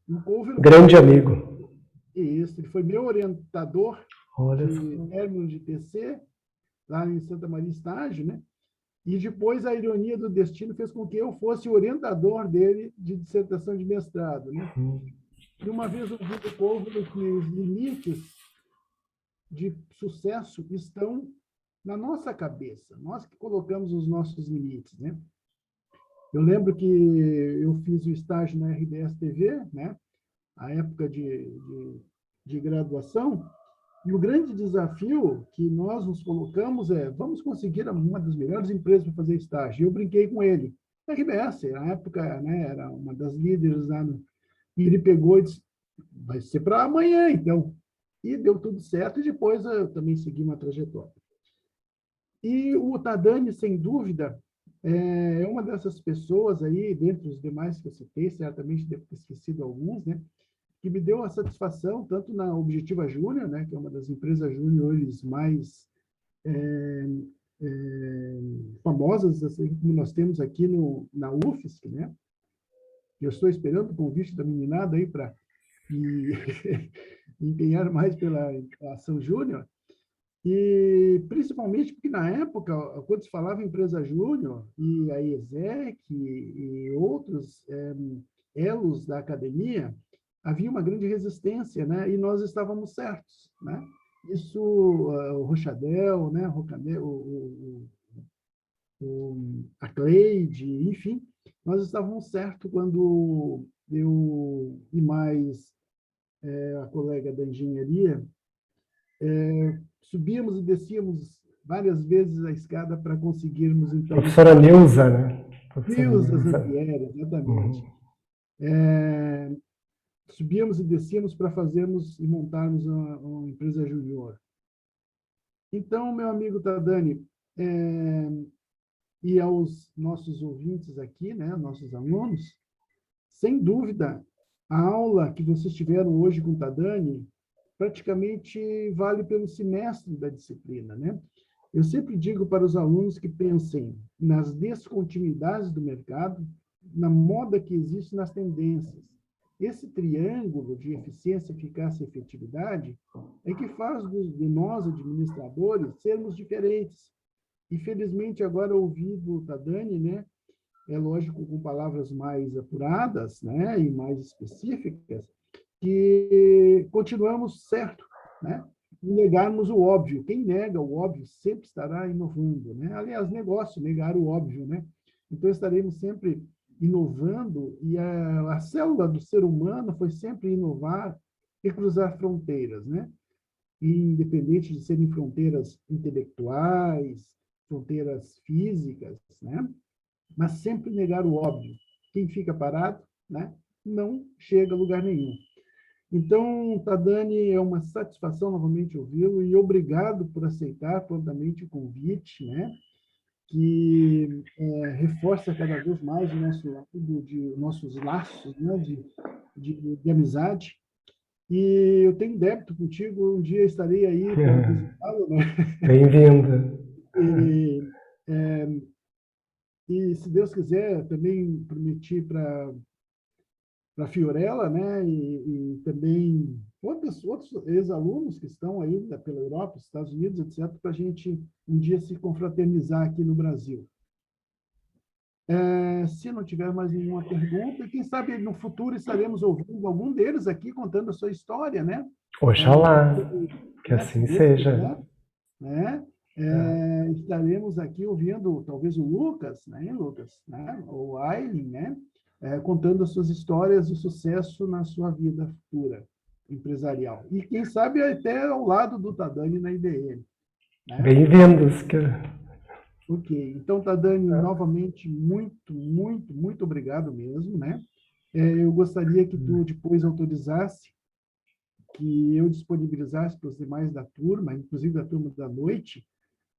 O Couvero Grande amigo. Isso, ele foi meu orientador Olha só. de término de TC, lá em Santa Maria Estágio, né? E depois a ironia do destino fez com que eu fosse o orientador dele de dissertação de mestrado, né? E uma vez eu vi do Couvero que os limites de sucesso estão na nossa cabeça, nós que colocamos os nossos limites, né? Eu lembro que eu fiz o estágio na RBS-TV, né? A época de graduação, e o grande desafio que nós nos colocamos vamos conseguir uma das melhores empresas para fazer estágio. Eu brinquei com ele, da RBS, na época, né, era uma das líderes lá e ele pegou e disse, vai ser para amanhã, então. E deu tudo certo, e depois eu também segui uma trajetória. E o Tadani, sem dúvida, é uma dessas pessoas aí, dentre os demais que eu citei, certamente devo ter esquecido alguns, né, que me deu a satisfação, tanto na Objetiva Júnior, né, que é uma das empresas júniores mais famosas, assim, como nós temos aqui na UFSC, né? Eu estou esperando o convite da meninada aí para me empenhar mais pela ação júnior, e principalmente porque na época, quando se falava em empresa júnior, e a IESEC e outros elos da academia, havia uma grande resistência, né? E nós estávamos certos, né? Isso, o Rochadel, né? A Cleide, enfim, nós estávamos certos quando eu e mais a colega da engenharia subíamos e descíamos várias vezes a escada para conseguirmos, então... Professora Neuza, né? Neuza Zampieri, exatamente. Subíamos e descíamos para fazermos e montarmos uma empresa júnior. Então, meu amigo Tadani, e aos nossos ouvintes aqui, né, nossos alunos, sem dúvida, a aula que vocês tiveram hoje com o Tadani praticamente vale pelo semestre da disciplina, né? Eu sempre digo para os alunos que pensem nas descontinuidades do mercado, na moda que existe nas tendências. Esse triângulo de eficiência, eficácia e efetividade é que faz de nós, administradores, sermos diferentes. E, felizmente, agora ouvindo o Tadani, né, é lógico, com palavras mais apuradas, né, e mais específicas, que continuamos certo, né, em negarmos o óbvio. Quem nega o óbvio sempre estará inovando, né? Aliás, negócio, negar o óbvio, né? Então, estaremos sempre inovando, e a célula do ser humano foi sempre inovar e cruzar fronteiras, né? E, independente de serem fronteiras intelectuais, fronteiras físicas, né? Mas sempre negar o óbvio. Quem fica parado, né, não chega a lugar nenhum. Então, Tadani, é uma satisfação novamente ouvi-lo, e obrigado por aceitar prontamente o convite, né, que reforça cada vez mais o nossos laços, né, de amizade. E eu tenho débito contigo, um dia estarei aí para visitá-lo, né? Bem-vindo. E, se Deus quiser, também prometi para Fiorella, né? E também outros ex-alunos que estão aí pela Europa, Estados Unidos, etc., para a gente um dia se confraternizar aqui no Brasil. Se não tiver mais nenhuma pergunta, quem sabe no futuro estaremos ouvindo algum deles aqui contando a sua história, né? Oxalá, que assim seja. Né? Estaremos aqui ouvindo talvez o Lucas, né, ou Aileen, né, contando as suas histórias de sucesso na sua vida futura empresarial. E quem sabe até ao lado do Tadani na IBM. Né? Bem-vindos. Ok, então, Tadani, novamente, muito, muito, muito obrigado mesmo, né? Eu gostaria que tu depois autorizasse que eu disponibilizasse para os demais da turma, inclusive da turma da noite,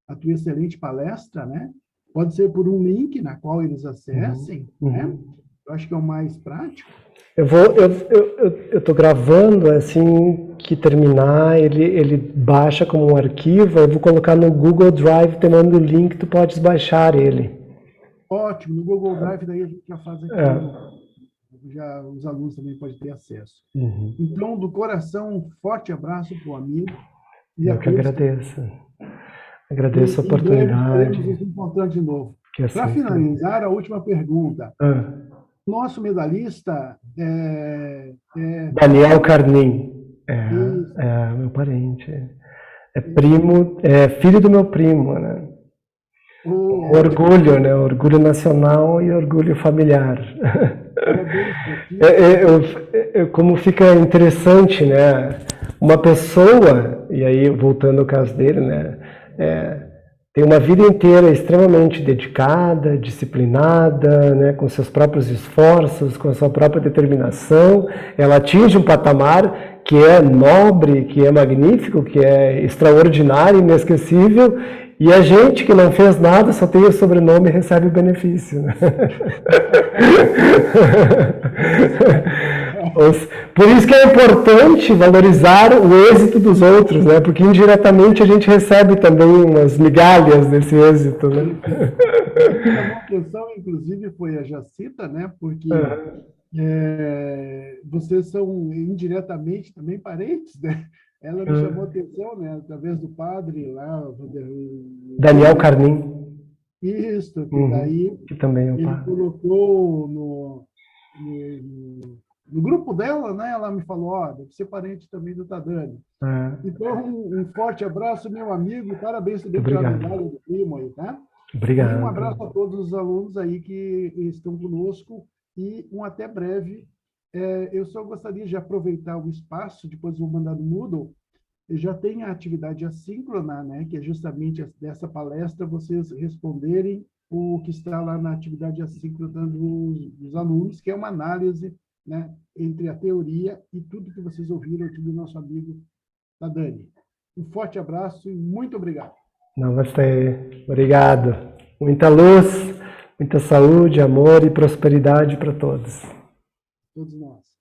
a tua excelente palestra, né? Pode ser por um link na qual eles acessem, né? Eu acho que é o mais prático. Eu estou gravando, assim que terminar, ele baixa como um arquivo, eu vou colocar no Google Drive, te mando o link, tu podes baixar ele. Ótimo, no Google Drive daí a gente já faz aqui, já os alunos também podem ter acesso. Então, do coração, um forte abraço para o amigo. Eu que agradeço. Agradeço a oportunidade. Estaremos nos encontrando de novo. Para finalizar, a última pergunta. Nosso medalhista Daniel Carnim. É meu parente. É primo, filho do meu primo, né? Orgulho, né? Orgulho nacional e orgulho familiar. Como fica interessante, né? Uma pessoa, e aí voltando ao caso dele, né? tem uma vida inteira extremamente dedicada, disciplinada, né, com seus próprios esforços, com a sua própria determinação. Ela atinge um patamar que é nobre, que é magnífico, que é extraordinário, inesquecível, e a gente que não fez nada, só tem o sobrenome e recebe o benefício. Né? Por isso que é importante valorizar o êxito dos outros, né? Porque indiretamente a gente recebe também umas migalhas desse êxito. Né? A atenção, inclusive, foi a Jacita, né? Porque vocês são indiretamente também parentes, né? Ela me chamou a atenção, né? Através do padre lá, Daniel Carnim. Isso, que daí que também é o ele padre. Colocou no grupo dela, né? Ela me falou, ó, deve ser parente também do Tadani. Então, um forte abraço, meu amigo, parabéns também pela medalha do primo aí, tá? Obrigado. E um abraço a todos os alunos aí que estão conosco e um até breve. Eu só gostaria de aproveitar o espaço, depois vou mandar no Moodle, já tem a atividade assíncrona, né, que é justamente dessa palestra, vocês responderem o que está lá na atividade assíncrona dos alunos, que é uma análise, né, entre a teoria e tudo que vocês ouviram aqui do nosso amigo Tadani. Um forte abraço e muito obrigado. Namastê. Obrigado. Muita luz, muita saúde, amor e prosperidade para todos. Todos nós.